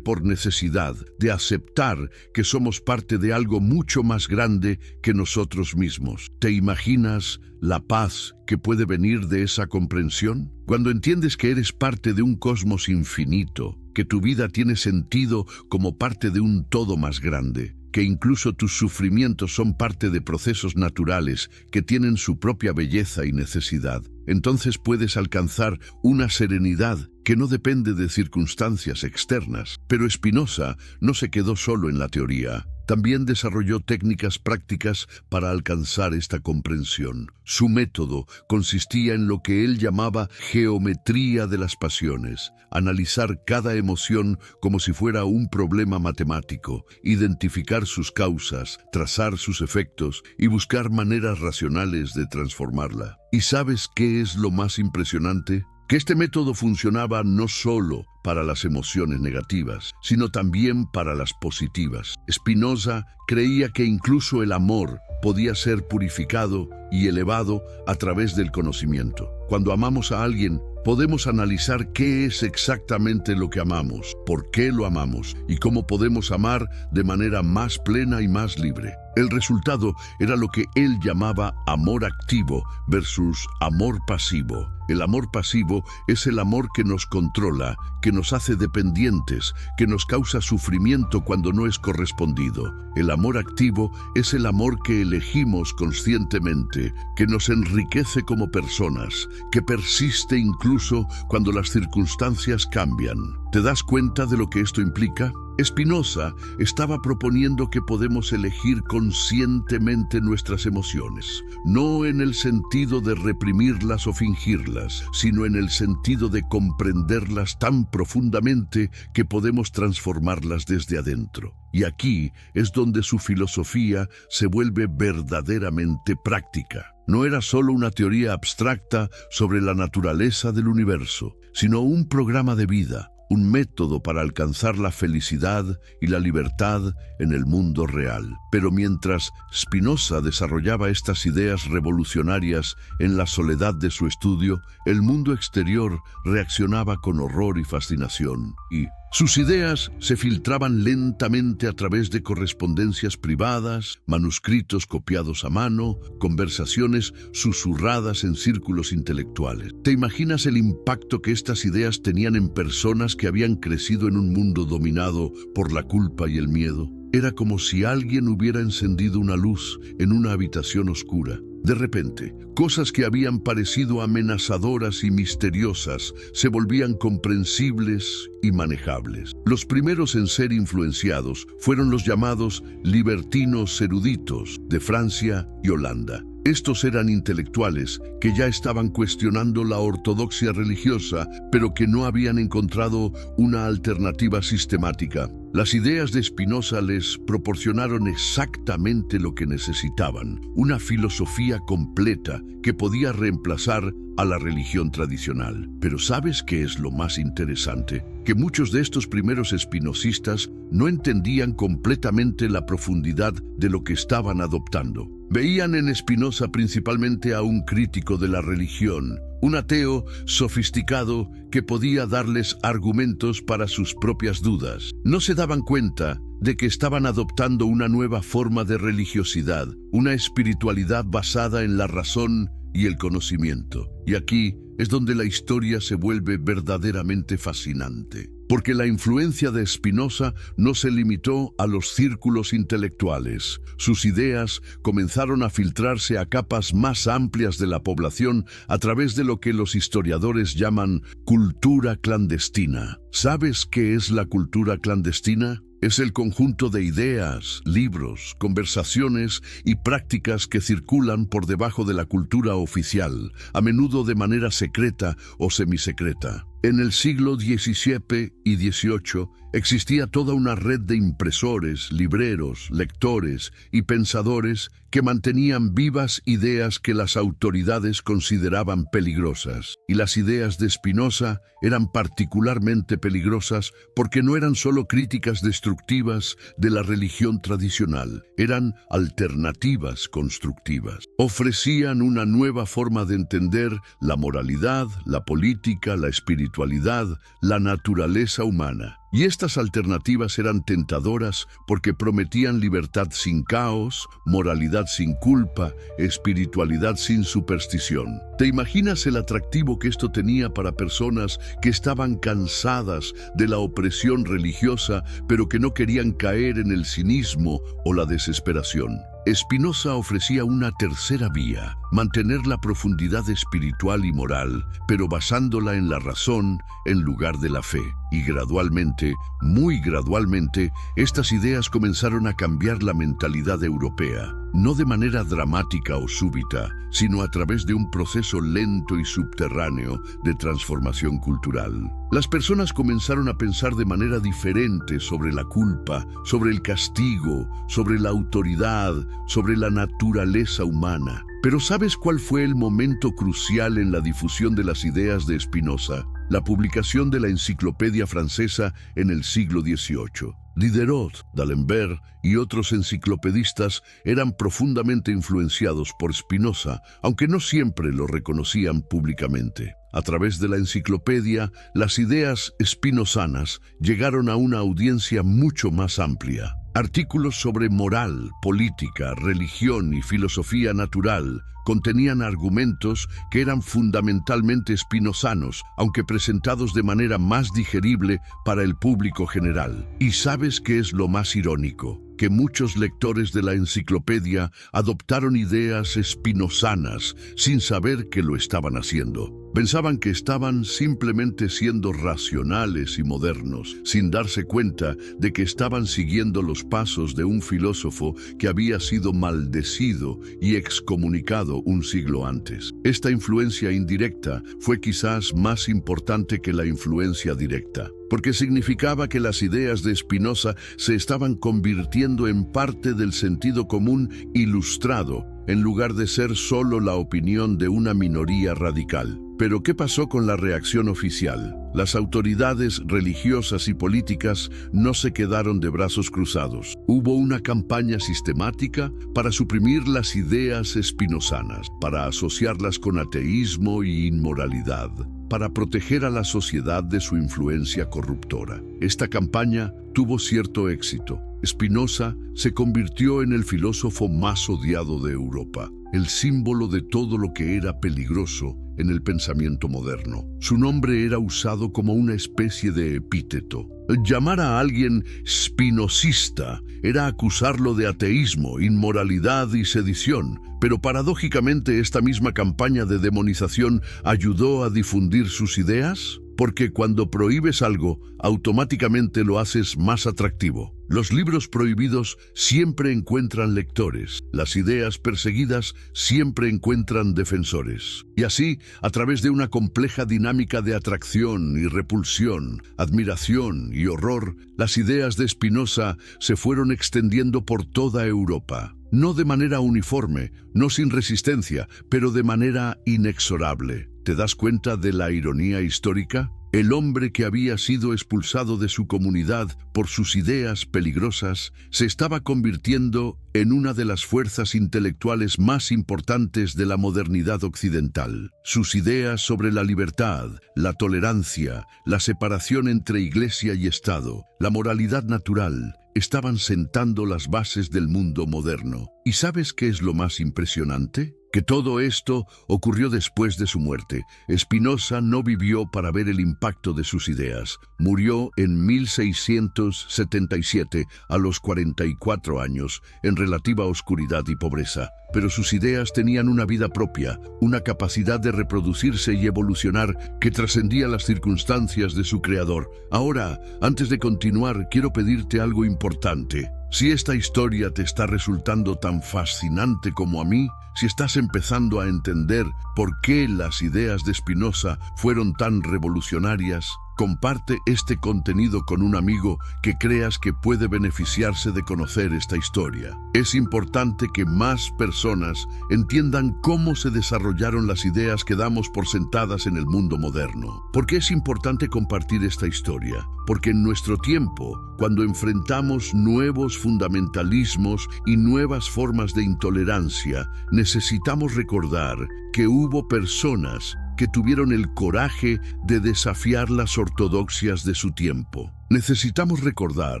por necesidad, de aceptar que somos parte de algo mucho más grande que nosotros mismos. ¿Te imaginas la paz que puede venir de esa comprensión? Cuando entiendes que eres parte de un cosmos infinito, que tu vida tiene sentido como parte de un todo más grande, que incluso tus sufrimientos son parte de procesos naturales que tienen su propia belleza y necesidad, entonces puedes alcanzar una serenidad que no depende de circunstancias externas. Pero Spinoza no se quedó solo en la teoría. También desarrolló técnicas prácticas para alcanzar esta comprensión. Su método consistía en lo que él llamaba geometría de las pasiones, analizar cada emoción como si fuera un problema matemático, identificar sus causas, trazar sus efectos y buscar maneras racionales de transformarla. ¿Y sabes qué es lo más impresionante? Que este método funcionaba no solo para las emociones negativas, sino también para las positivas. Spinoza creía que incluso el amor podía ser purificado y elevado a través del conocimiento. Cuando amamos a alguien, podemos analizar qué es exactamente lo que amamos, por qué lo amamos y cómo podemos amar de manera más plena y más libre. El resultado era lo que él llamaba amor activo versus amor pasivo. El amor pasivo es el amor que nos controla, que nos hace dependientes, que nos causa sufrimiento cuando no es correspondido. El amor activo es el amor que elegimos conscientemente, que nos enriquece como personas, que persiste incluso cuando las circunstancias cambian. ¿Te das cuenta de lo que esto implica? Spinoza estaba proponiendo que podemos elegir conscientemente nuestras emociones, no en el sentido de reprimirlas o fingirlas, sino en el sentido de comprenderlas tan profundamente que podemos transformarlas desde adentro. Y aquí es donde su filosofía se vuelve verdaderamente práctica. No era solo una teoría abstracta sobre la naturaleza del universo, sino un programa de vida, un método para alcanzar la felicidad y la libertad en el mundo real. Pero mientras Spinoza desarrollaba estas ideas revolucionarias en la soledad de su estudio, el mundo exterior reaccionaba con horror y fascinación, y sus ideas se filtraban lentamente a través de correspondencias privadas, manuscritos copiados a mano, conversaciones susurradas en círculos intelectuales. ¿Te imaginas el impacto que estas ideas tenían en personas que habían crecido en un mundo dominado por la culpa y el miedo? Era como si alguien hubiera encendido una luz en una habitación oscura. De repente, cosas que habían parecido amenazadoras y misteriosas se volvían comprensibles y manejables. Los primeros en ser influenciados fueron los llamados libertinos eruditos de Francia y Holanda. Estos eran intelectuales que ya estaban cuestionando la ortodoxia religiosa, pero que no habían encontrado una alternativa sistemática. Las ideas de Spinoza les proporcionaron exactamente lo que necesitaban, una filosofía completa que podía reemplazar a la religión tradicional. Pero ¿sabes qué es lo más interesante? Que muchos de estos primeros espinosistas no entendían completamente la profundidad de lo que estaban adoptando. Veían en Spinoza principalmente a un crítico de la religión, un ateo sofisticado que podía darles argumentos para sus propias dudas. No se daban cuenta de que estaban adoptando una nueva forma de religiosidad, una espiritualidad basada en la razón y el conocimiento. Y aquí es donde la historia se vuelve verdaderamente fascinante. Porque la influencia de Spinoza no se limitó a los círculos intelectuales. Sus ideas comenzaron a filtrarse a capas más amplias de la población a través de lo que los historiadores llaman cultura clandestina. ¿Sabes qué es la cultura clandestina? Es el conjunto de ideas, libros, conversaciones y prácticas que circulan por debajo de la cultura oficial, a menudo de manera secreta o semisecreta. En el siglo XVII y XVIII existía toda una red de impresores, libreros, lectores y pensadores que mantenían vivas ideas que las autoridades consideraban peligrosas. Y las ideas de Spinoza eran particularmente peligrosas porque no eran solo críticas destructivas de la religión tradicional, eran alternativas constructivas. Ofrecían una nueva forma de entender la moralidad, la política, la espiritualidad, la naturaleza humana. Y estas alternativas eran tentadoras porque prometían libertad sin caos, moralidad sin culpa, espiritualidad sin superstición. ¿Te imaginas el atractivo que esto tenía para personas que estaban cansadas de la opresión religiosa, pero que no querían caer en el cinismo o la desesperación? Spinoza ofrecía una tercera vía, mantener la profundidad espiritual y moral, pero basándola en la razón en lugar de la fe. Y gradualmente, muy gradualmente, estas ideas comenzaron a cambiar la mentalidad europea, no de manera dramática o súbita, sino a través de un proceso lento y subterráneo de transformación cultural. Las personas comenzaron a pensar de manera diferente sobre la culpa, sobre el castigo, sobre la autoridad, sobre la naturaleza humana. Pero ¿sabes cuál fue el momento crucial en la difusión de las ideas de Spinoza? La publicación de la Enciclopedia Francesa en el siglo XVIII. Diderot, D'Alembert y otros enciclopedistas eran profundamente influenciados por Spinoza, aunque no siempre lo reconocían públicamente. A través de la enciclopedia, las ideas spinozanas llegaron a una audiencia mucho más amplia. Artículos sobre moral, política, religión y filosofía natural contenían argumentos que eran fundamentalmente spinozanos, aunque presentados de manera más digerible para el público general. ¿Y sabes qué es lo más irónico? que muchos lectores de la enciclopedia adoptaron ideas spinozanas sin saber que lo estaban haciendo. Pensaban que estaban simplemente siendo racionales y modernos, sin darse cuenta de que estaban siguiendo los pasos de un filósofo que había sido maldecido y excomunicado un siglo antes. Esta influencia indirecta fue quizás más importante que la influencia directa, porque significaba que las ideas de Spinoza se estaban convirtiendo en parte del sentido común ilustrado, en lugar de ser solo la opinión de una minoría radical. Pero ¿qué pasó con la reacción oficial? Las autoridades religiosas y políticas no se quedaron de brazos cruzados. Hubo una campaña sistemática para suprimir las ideas spinozanas, para asociarlas con ateísmo y inmoralidad, para proteger a la sociedad de su influencia corruptora. Esta campaña tuvo cierto éxito. Spinoza se convirtió en el filósofo más odiado de Europa, el símbolo de todo lo que era peligroso en el pensamiento moderno. Su nombre era usado como una especie de epíteto. Llamar a alguien spinozista era acusarlo de ateísmo, inmoralidad y sedición, pero paradójicamente esta misma campaña de demonización ayudó a difundir sus ideas, porque cuando prohíbes algo, automáticamente lo haces más atractivo. Los libros prohibidos siempre encuentran lectores, las ideas perseguidas siempre encuentran defensores. Y así, a través de una compleja dinámica de atracción y repulsión, admiración y horror, las ideas de Spinoza se fueron extendiendo por toda Europa. No de manera uniforme, no sin resistencia, pero de manera inexorable. ¿Te das cuenta de la ironía histórica? El hombre que había sido expulsado de su comunidad por sus ideas peligrosas se estaba convirtiendo en una de las fuerzas intelectuales más importantes de la modernidad occidental. Sus ideas sobre la libertad, la tolerancia, la separación entre iglesia y Estado, la moralidad natural, estaban sentando las bases del mundo moderno. ¿Y sabes qué es lo más impresionante? Que todo esto ocurrió después de su muerte. Spinoza no vivió para ver el impacto de sus ideas. Murió en 1677, a los 44 años, en relativa oscuridad y pobreza. Pero sus ideas tenían una vida propia, una capacidad de reproducirse y evolucionar que trascendía las circunstancias de su creador. Ahora, antes de continuar, quiero pedirte algo importante. Si esta historia te está resultando tan fascinante como a mí, si estás empezando a entender por qué las ideas de Spinoza fueron tan revolucionarias, comparte este contenido con un amigo que creas que puede beneficiarse de conocer esta historia. Es importante que más personas entiendan cómo se desarrollaron las ideas que damos por sentadas en el mundo moderno. ¿Por qué es importante compartir esta historia? Porque en nuestro tiempo, cuando enfrentamos nuevos fundamentalismos y nuevas formas de intolerancia, necesitamos recordar que hubo personas que tuvieron el coraje de desafiar las ortodoxias de su tiempo. Necesitamos recordar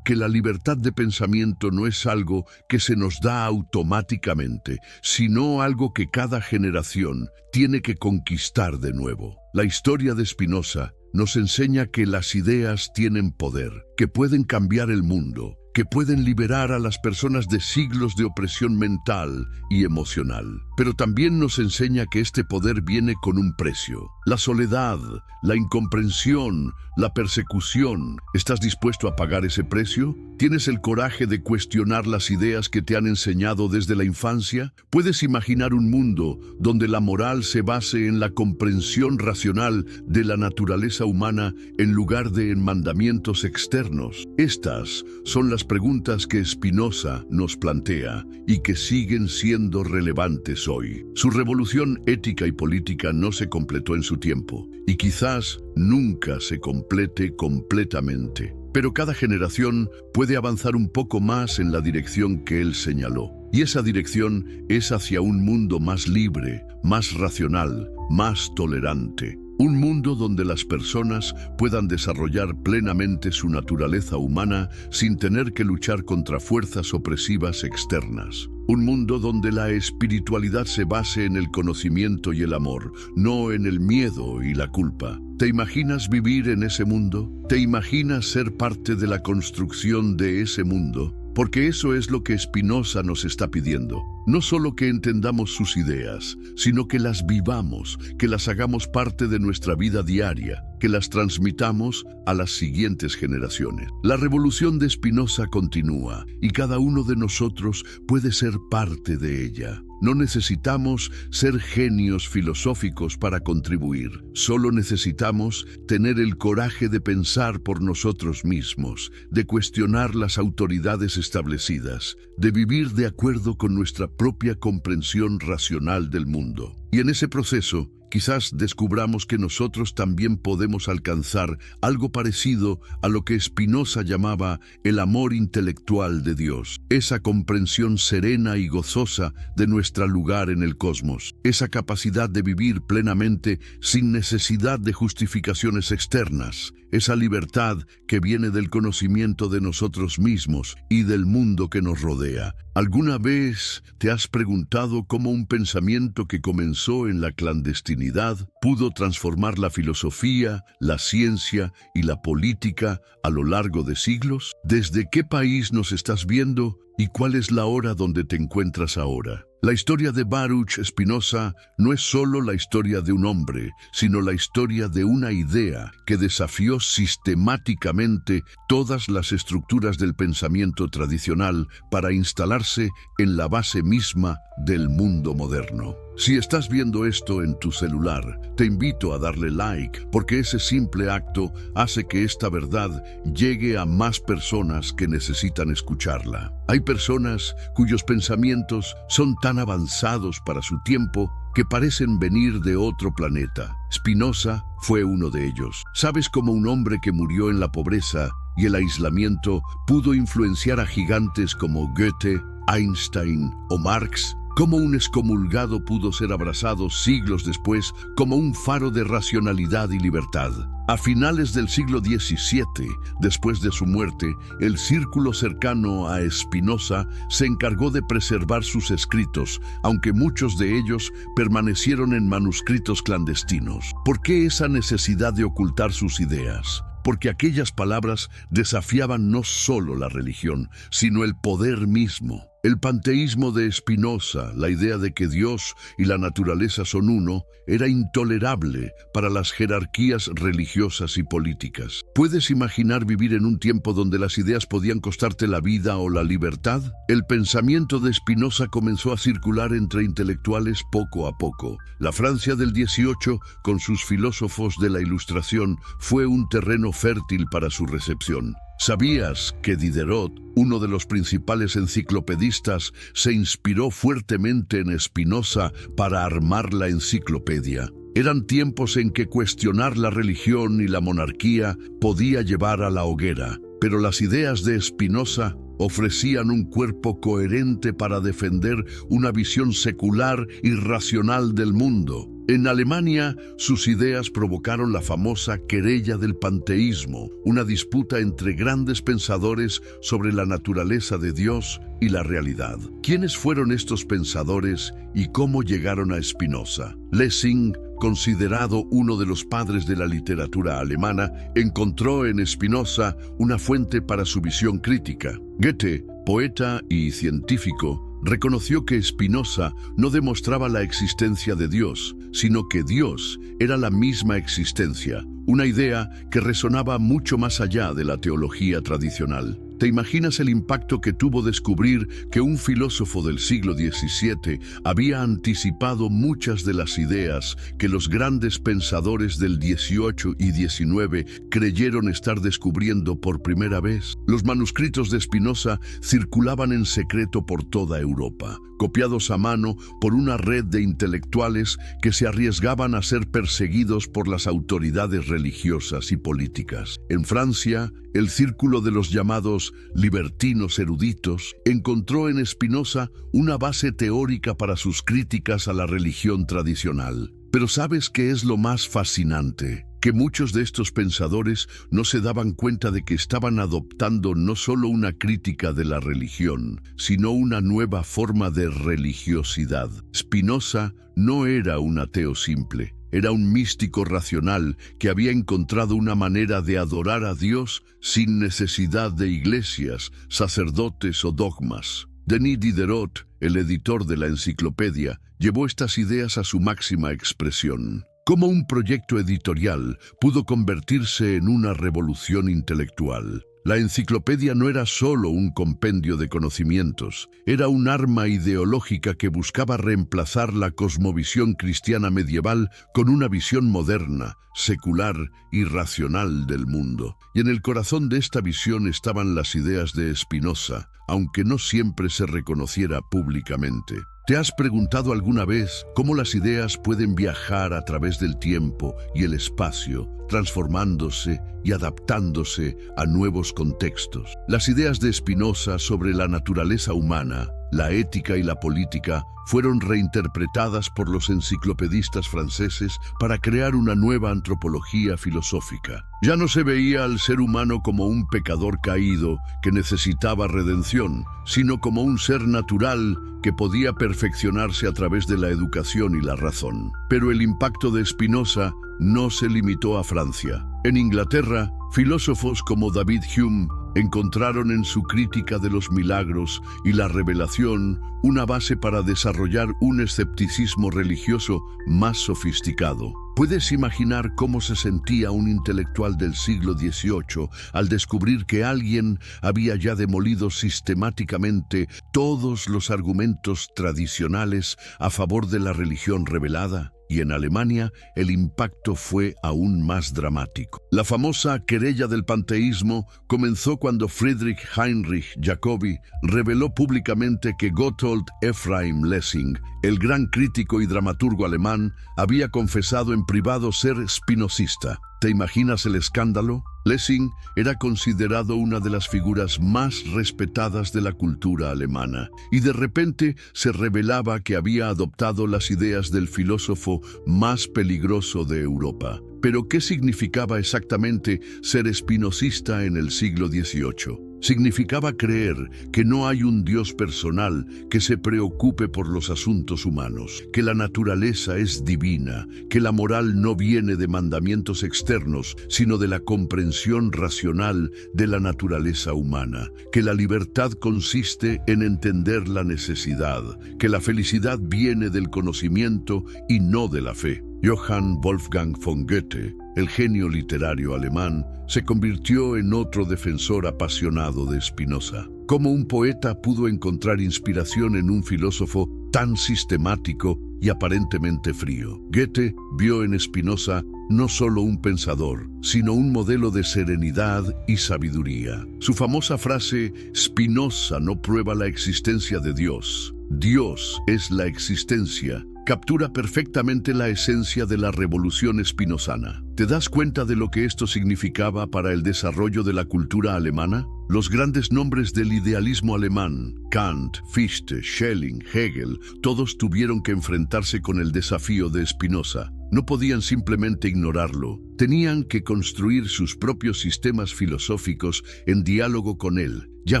que la libertad de pensamiento no es algo que se nos da automáticamente, sino algo que cada generación tiene que conquistar de nuevo. La historia de Spinoza nos enseña que las ideas tienen poder, que pueden cambiar el mundo, que pueden liberar a las personas de siglos de opresión mental y emocional. Pero también nos enseña que este poder viene con un precio. La soledad, la incomprensión, la persecución. ¿Estás dispuesto a pagar ese precio? ¿Tienes el coraje de cuestionar las ideas que te han enseñado desde la infancia? ¿Puedes imaginar un mundo donde la moral se base en la comprensión racional de la naturaleza humana en lugar de en mandamientos externos? Estas son las preguntas que Spinoza nos plantea y que siguen siendo relevantes hoy. Su revolución ética y política no se completó en su tiempo y quizás nunca se complete completamente. Pero cada generación puede avanzar un poco más en la dirección que él señaló. Y esa dirección es hacia un mundo más libre, más racional, más tolerante. Un mundo donde las personas puedan desarrollar plenamente su naturaleza humana sin tener que luchar contra fuerzas opresivas externas. Un mundo donde la espiritualidad se base en el conocimiento y el amor, no en el miedo y la culpa. ¿Te imaginas vivir en ese mundo? ¿Te imaginas ser parte de la construcción de ese mundo? porque eso es lo que Spinoza nos está pidiendo. No solo que entendamos sus ideas, sino que las vivamos, que las hagamos parte de nuestra vida diaria, que las transmitamos a las siguientes generaciones. La revolución de Spinoza continúa y cada uno de nosotros puede ser parte de ella. No necesitamos ser genios filosóficos para contribuir. Solo necesitamos tener el coraje de pensar por nosotros mismos, de cuestionar las autoridades establecidas, de vivir de acuerdo con nuestra propia comprensión racional del mundo. Y en ese proceso, quizás descubramos que nosotros también podemos alcanzar algo parecido a lo que Spinoza llamaba el amor intelectual de Dios, esa comprensión serena y gozosa de nuestro lugar en el cosmos, esa capacidad de vivir plenamente sin necesidad de justificaciones externas, esa libertad que viene del conocimiento de nosotros mismos y del mundo que nos rodea. ¿Alguna vez te has preguntado cómo un pensamiento que comenzó en la clandestinidad pudo transformar la filosofía, la ciencia y la política a lo largo de siglos? ¿Desde qué país nos estás viendo y cuál es la hora donde te encuentras ahora? La historia de Baruch Spinoza no es solo la historia de un hombre, sino la historia de una idea que desafió sistemáticamente todas las estructuras del pensamiento tradicional para instalarse en la base misma del mundo moderno. Si estás viendo esto en tu celular, te invito a darle like, porque ese simple acto hace que esta verdad llegue a más personas que necesitan escucharla. Hay personas cuyos pensamientos son tan avanzados para su tiempo que parecen venir de otro planeta. Spinoza fue uno de ellos. ¿Sabes cómo un hombre que murió en la pobreza y el aislamiento pudo influenciar a gigantes como Goethe, Einstein o Marx? ¿Cómo un excomulgado pudo ser abrazado siglos después como un faro de racionalidad y libertad? A finales del siglo XVII, después de su muerte, el círculo cercano a Spinoza se encargó de preservar sus escritos, aunque muchos de ellos permanecieron en manuscritos clandestinos. ¿Por qué esa necesidad de ocultar sus ideas? Porque aquellas palabras desafiaban no solo la religión, sino el poder mismo. El panteísmo de Spinoza, la idea de que Dios y la naturaleza son uno, era intolerable para las jerarquías religiosas y políticas. ¿Puedes imaginar vivir en un tiempo donde las ideas podían costarte la vida o la libertad? El pensamiento de Spinoza comenzó a circular entre intelectuales poco a poco. La Francia del XVIII, con sus filósofos de la Ilustración, fue un terreno fértil para su recepción. ¿Sabías que Diderot, uno de los principales enciclopedistas, se inspiró fuertemente en Spinoza para armar la enciclopedia? Eran tiempos en que cuestionar la religión y la monarquía podía llevar a la hoguera, pero las ideas de Spinoza ofrecían un cuerpo coherente para defender una visión secular y racional del mundo. En Alemania, sus ideas provocaron la famosa querella del panteísmo, una disputa entre grandes pensadores sobre la naturaleza de Dios y la realidad. ¿Quiénes fueron estos pensadores y cómo llegaron a Spinoza? Lessing, considerado uno de los padres de la literatura alemana, encontró en Spinoza una fuente para su visión crítica. Goethe, poeta y científico, reconoció que Spinoza no demostraba la existencia de Dios, sino que Dios era la misma existencia, una idea que resonaba mucho más allá de la teología tradicional. ¿Te imaginas el impacto que tuvo descubrir que un filósofo del siglo XVII había anticipado muchas de las ideas que los grandes pensadores del XVIII y XIX creyeron estar descubriendo por primera vez? Los manuscritos de Spinoza circulaban en secreto por toda Europa, copiados a mano por una red de intelectuales que se arriesgaban a ser perseguidos por las autoridades religiosas y políticas. En Francia, el círculo de los llamados libertinos eruditos encontró en Spinoza una base teórica para sus críticas a la religión tradicional. Pero ¿sabes qué es lo más fascinante? Que muchos de estos pensadores no se daban cuenta de que estaban adoptando no solo una crítica de la religión, sino una nueva forma de religiosidad. Spinoza no era un ateo simple. era un místico racional que había encontrado una manera de adorar a Dios sin necesidad de iglesias, sacerdotes o dogmas. Denis Diderot, el editor de la enciclopedia, llevó estas ideas a su máxima expresión. Cómo un proyecto editorial pudo convertirse en una revolución intelectual. La enciclopedia no era solo un compendio de conocimientos, era un arma ideológica que buscaba reemplazar la cosmovisión cristiana medieval con una visión moderna, secular y racional del mundo. Y en el corazón de esta visión estaban las ideas de Spinoza, aunque no siempre se reconociera públicamente. ¿Te has preguntado alguna vez cómo las ideas pueden viajar a través del tiempo y el espacio, transformándose y adaptándose a nuevos contextos? Las ideas de Spinoza sobre la naturaleza humana, la ética y la política fueron reinterpretadas por los enciclopedistas franceses para crear una nueva antropología filosófica. Ya no se veía al ser humano como un pecador caído que necesitaba redención, sino como un ser natural que podía perfeccionarse a través de la educación y la razón. Pero el impacto de Spinoza no se limitó a Francia. En Inglaterra, filósofos como David Hume encontraron en su crítica de los milagros y la revelación una base para desarrollar un escepticismo religioso más sofisticado. ¿Puedes imaginar cómo se sentía un intelectual del siglo XVIII al descubrir que alguien había ya demolido sistemáticamente todos los argumentos tradicionales a favor de la religión revelada? Y en Alemania, el impacto fue aún más dramático. La famosa querella del panteísmo comenzó cuando Friedrich Heinrich Jacobi reveló públicamente que Gotthold Ephraim Lessing, el gran crítico y dramaturgo alemán, había confesado en privado ser spinozista. ¿Te imaginas el escándalo? Lessing era considerado una de las figuras más respetadas de la cultura alemana, y de repente se revelaba que había adoptado las ideas del filósofo más peligroso de Europa. Pero, ¿qué significaba exactamente ser espinocista en el siglo XVIII? Significaba creer que no hay un Dios personal que se preocupe por los asuntos humanos, que la naturaleza es divina, que la moral no viene de mandamientos externos, sino de la comprensión racional de la naturaleza humana, que la libertad consiste en entender la necesidad, que la felicidad viene del conocimiento y no de la fe. Johann Wolfgang von Goethe, el genio literario alemán, se convirtió en otro defensor apasionado de Spinoza. ¿Cómo un poeta pudo encontrar inspiración en un filósofo tan sistemático y aparentemente frío? Goethe vio en Spinoza no solo un pensador, sino un modelo de serenidad y sabiduría. Su famosa frase, Spinoza no prueba la existencia de Dios, Dios es la existencia, captura perfectamente la esencia de la revolución spinozana. ¿Te das cuenta de lo que esto significaba para el desarrollo de la cultura alemana? Los grandes nombres del idealismo alemán, Kant, Fichte, Schelling, Hegel, todos tuvieron que enfrentarse con el desafío de Spinoza. No podían simplemente ignorarlo, tenían que construir sus propios sistemas filosóficos en diálogo con él, ya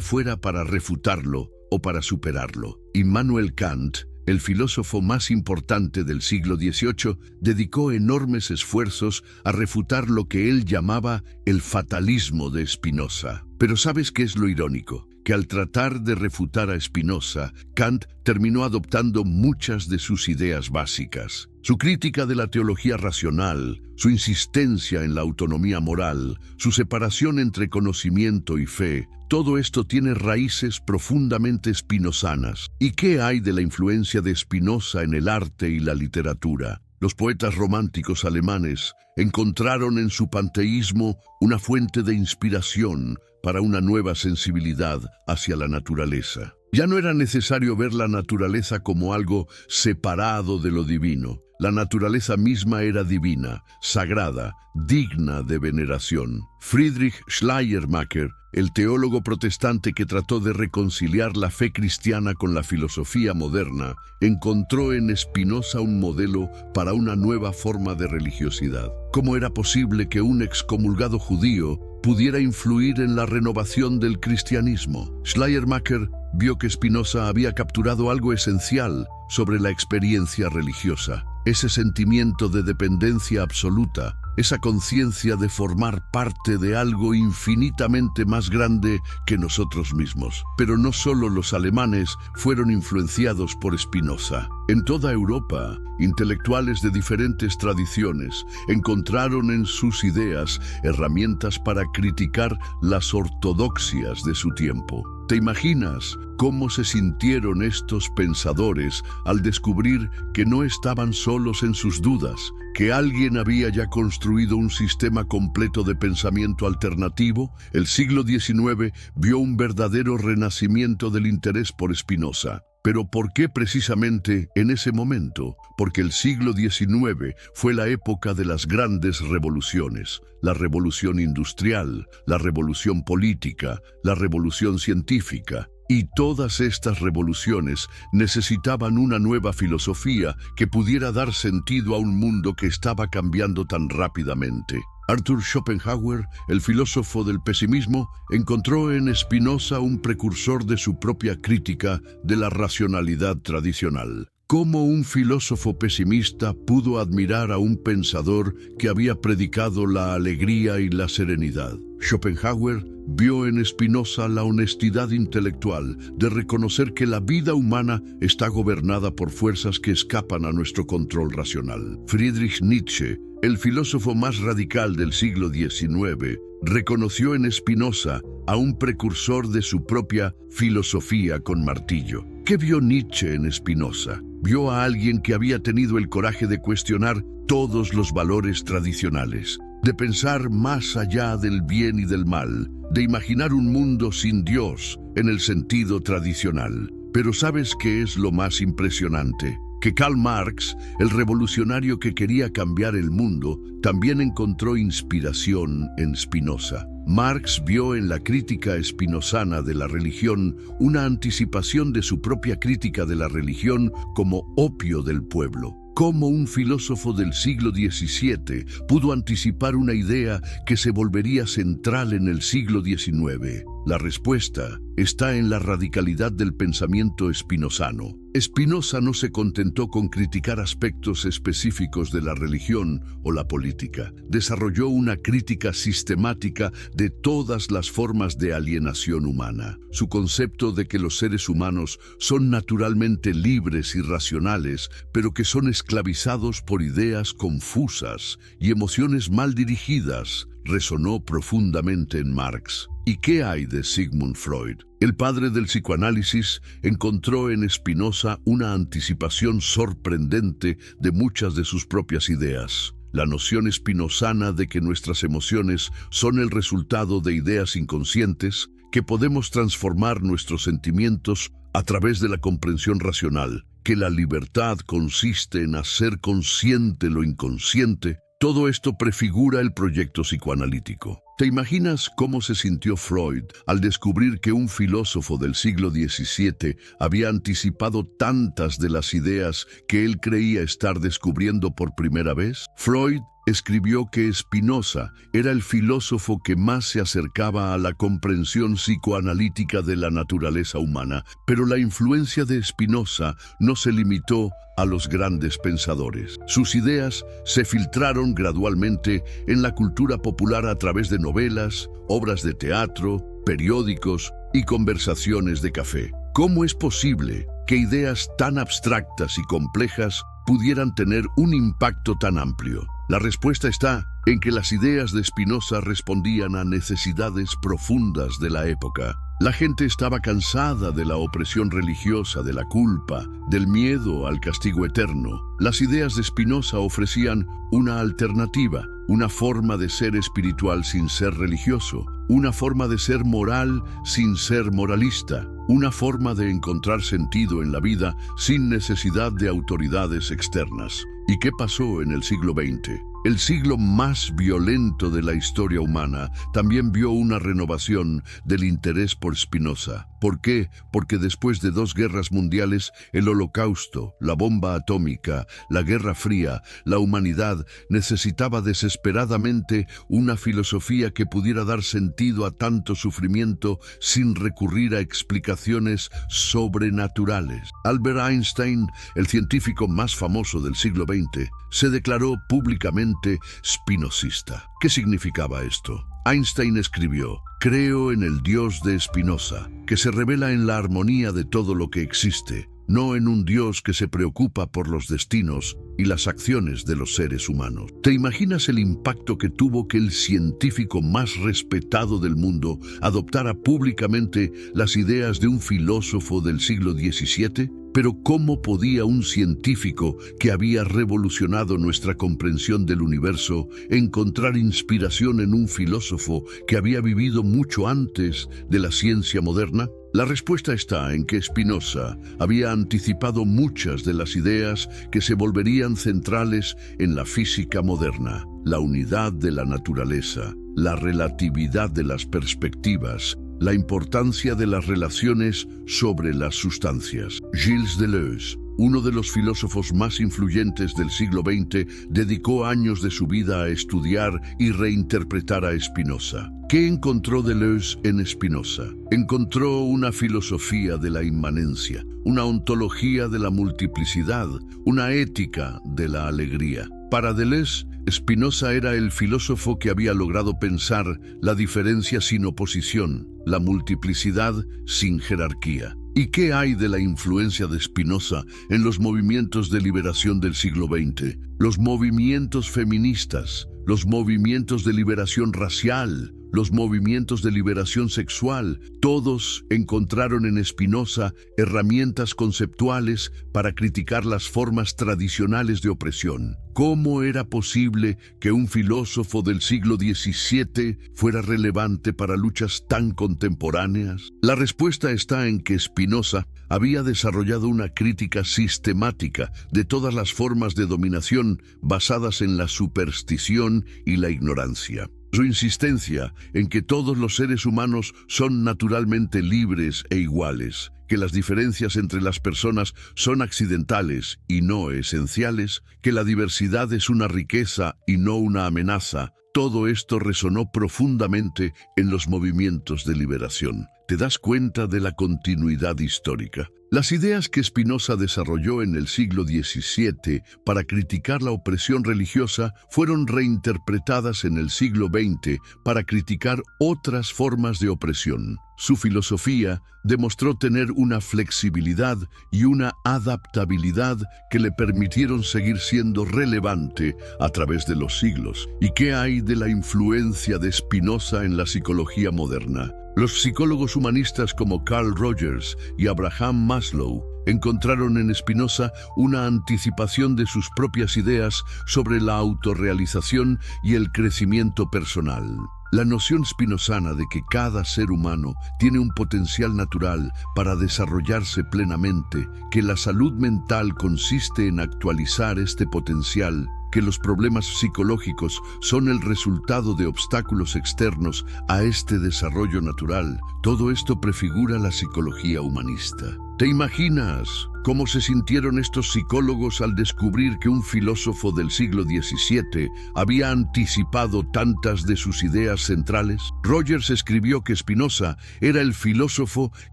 fuera para refutarlo o para superarlo. Immanuel Kant, el filósofo más importante del siglo XVIII, dedicó enormes esfuerzos a refutar lo que él llamaba el fatalismo de Spinoza. Pero ¿sabes qué es lo irónico? Que al tratar de refutar a Spinoza, Kant terminó adoptando muchas de sus ideas básicas. Su crítica de la teología racional, su insistencia en la autonomía moral, su separación entre conocimiento y fe, todo esto tiene raíces profundamente spinozanas. ¿Y qué hay de la influencia de Spinoza en el arte y la literatura? Los poetas románticos alemanes encontraron en su panteísmo una fuente de inspiración para una nueva sensibilidad hacia la naturaleza. Ya no era necesario ver la naturaleza como algo separado de lo divino. La naturaleza misma era divina, sagrada, digna de veneración. Friedrich Schleiermacher, el teólogo protestante que trató de reconciliar la fe cristiana con la filosofía moderna, encontró en Spinoza un modelo para una nueva forma de religiosidad. ¿Cómo era posible que un excomulgado judío pudiera influir en la renovación del cristianismo? Schleiermacher vio que Spinoza había capturado algo esencial sobre la experiencia religiosa. ese sentimiento de dependencia absoluta, esa conciencia de formar parte de algo infinitamente más grande que nosotros mismos. Pero no solo los alemanes fueron influenciados por Spinoza. En toda Europa, intelectuales de diferentes tradiciones encontraron en sus ideas herramientas para criticar las ortodoxias de su tiempo. ¿Te imaginas cómo se sintieron estos pensadores al descubrir que no estaban solos en sus dudas, que alguien había ya construido un sistema completo de pensamiento alternativo? El siglo XIX vio un verdadero renacimiento del interés por Spinoza. ¿Pero por qué precisamente en ese momento? Porque el siglo XIX fue la época de las grandes revoluciones. La revolución industrial, la revolución política, la revolución científica. Y todas estas revoluciones necesitaban una nueva filosofía que pudiera dar sentido a un mundo que estaba cambiando tan rápidamente. Arthur Schopenhauer, el filósofo del pesimismo, encontró en Spinoza un precursor de su propia crítica de la racionalidad tradicional. ¿Cómo un filósofo pesimista pudo admirar a un pensador que había predicado la alegría y la serenidad? Schopenhauer vio en Spinoza la honestidad intelectual de reconocer que la vida humana está gobernada por fuerzas que escapan a nuestro control racional. Friedrich Nietzsche, el filósofo más radical del siglo XIX, reconoció en Spinoza a un precursor de su propia filosofía con martillo. ¿Qué vio Nietzsche en Spinoza? Vio a alguien que había tenido el coraje de cuestionar todos los valores tradicionales, de pensar más allá del bien y del mal, de imaginar un mundo sin Dios en el sentido tradicional. Pero ¿sabes qué es lo más impresionante? Que Karl Marx, el revolucionario que quería cambiar el mundo, también encontró inspiración en Spinoza. Marx vio en la crítica spinozana de la religión una anticipación de su propia crítica de la religión como opio del pueblo. ¿Cómo un filósofo del siglo XVII pudo anticipar una idea que se volvería central en el siglo XIX? La respuesta está en la radicalidad del pensamiento spinozano. Spinoza no se contentó con criticar aspectos específicos de la religión o la política. Desarrolló una crítica sistemática de todas las formas de alienación humana. Su concepto de que los seres humanos son naturalmente libres y racionales, pero que son esclavizados por ideas confusas y emociones mal dirigidas, resonó profundamente en Marx. ¿Y qué hay de Sigmund Freud? El padre del psicoanálisis encontró en Spinoza una anticipación sorprendente de muchas de sus propias ideas. La noción spinozana de que nuestras emociones son el resultado de ideas inconscientes, que podemos transformar nuestros sentimientos a través de la comprensión racional, que la libertad consiste en hacer consciente lo inconsciente. Todo esto prefigura el proyecto psicoanalítico. ¿Te imaginas cómo se sintió Freud al descubrir que un filósofo del siglo XVII había anticipado tantas de las ideas que él creía estar descubriendo por primera vez? Freud escribió que Spinoza era el filósofo que más se acercaba a la comprensión psicoanalítica de la naturaleza humana, pero la influencia de Spinoza no se limitó a los grandes pensadores. Sus ideas se filtraron gradualmente en la cultura popular a través de novelas, obras de teatro, periódicos y conversaciones de café. ¿Cómo es posible que ideas tan abstractas y complejas pudieran tener un impacto tan amplio? La respuesta está en que las ideas de Spinoza respondían a necesidades profundas de la época. La gente estaba cansada de la opresión religiosa, de la culpa, del miedo al castigo eterno. Las ideas de Spinoza ofrecían una alternativa, una forma de ser espiritual sin ser religioso, una forma de ser moral sin ser moralista, una forma de encontrar sentido en la vida sin necesidad de autoridades externas. ¿Y qué pasó en el siglo XX? El siglo más violento de la historia humana también vio una renovación del interés por Spinoza. ¿Por qué? Porque después de 2 guerras mundiales, el Holocausto, la bomba atómica, la Guerra Fría, la humanidad necesitaba desesperadamente una filosofía que pudiera dar sentido a tanto sufrimiento sin recurrir a explicaciones sobrenaturales. Albert Einstein, el científico más famoso del siglo XX, se declaró públicamente spinozista. ¿Qué significaba esto? Einstein escribió: «Creo en el Dios de Spinoza, que se revela en la armonía de todo lo que existe, no en un Dios que se preocupa por los destinos y las acciones de los seres humanos». ¿Te imaginas el impacto que tuvo que el científico más respetado del mundo adoptara públicamente las ideas de un filósofo del siglo XVII? Pero ¿cómo podía un científico que había revolucionado nuestra comprensión del universo encontrar inspiración en un filósofo que había vivido mucho antes de la ciencia moderna? La respuesta está en que Spinoza había anticipado muchas de las ideas que se volverían centrales en la física moderna: la unidad de la naturaleza, la relatividad de las perspectivas, la importancia de las relaciones sobre las sustancias. Gilles Deleuze, uno de los filósofos más influyentes del siglo XX, dedicó años de su vida a estudiar y reinterpretar a Spinoza. ¿Qué encontró Deleuze en Spinoza? Encontró una filosofía de la inmanencia, una ontología de la multiplicidad, una ética de la alegría. Para Deleuze, Spinoza era el filósofo que había logrado pensar la diferencia sin oposición, la multiplicidad sin jerarquía. ¿Y qué hay de la influencia de Spinoza en los movimientos de liberación del siglo XX? Los movimientos feministas, los movimientos de liberación racial, los movimientos de liberación sexual, todos encontraron en Spinoza herramientas conceptuales para criticar las formas tradicionales de opresión. ¿Cómo era posible que un filósofo del siglo XVII fuera relevante para luchas tan contemporáneas? La respuesta está en que Spinoza había desarrollado una crítica sistemática de todas las formas de dominación basadas en la superstición y la ignorancia. Su insistencia en que todos los seres humanos son naturalmente libres e iguales, que las diferencias entre las personas son accidentales y no esenciales, que la diversidad es una riqueza y no una amenaza, todo esto resonó profundamente en los movimientos de liberación. ¿Te das cuenta de la continuidad histórica? Las ideas que Spinoza desarrolló en el siglo XVII para criticar la opresión religiosa fueron reinterpretadas en el siglo XX para criticar otras formas de opresión. Su filosofía demostró tener una flexibilidad y una adaptabilidad que le permitieron seguir siendo relevante a través de los siglos. ¿Y qué hay de la influencia de Spinoza en la psicología moderna? Los psicólogos humanistas como Carl Rogers y Abraham Maslow encontraron en Spinoza una anticipación de sus propias ideas sobre la autorrealización y el crecimiento personal. La noción spinozana de que cada ser humano tiene un potencial natural para desarrollarse plenamente, que la salud mental consiste en actualizar este potencial, que los problemas psicológicos son el resultado de obstáculos externos a este desarrollo natural, todo esto prefigura la psicología humanista. ¿Te imaginas cómo se sintieron estos psicólogos al descubrir que un filósofo del siglo XVII había anticipado tantas de sus ideas centrales? Rogers escribió que Spinoza era el filósofo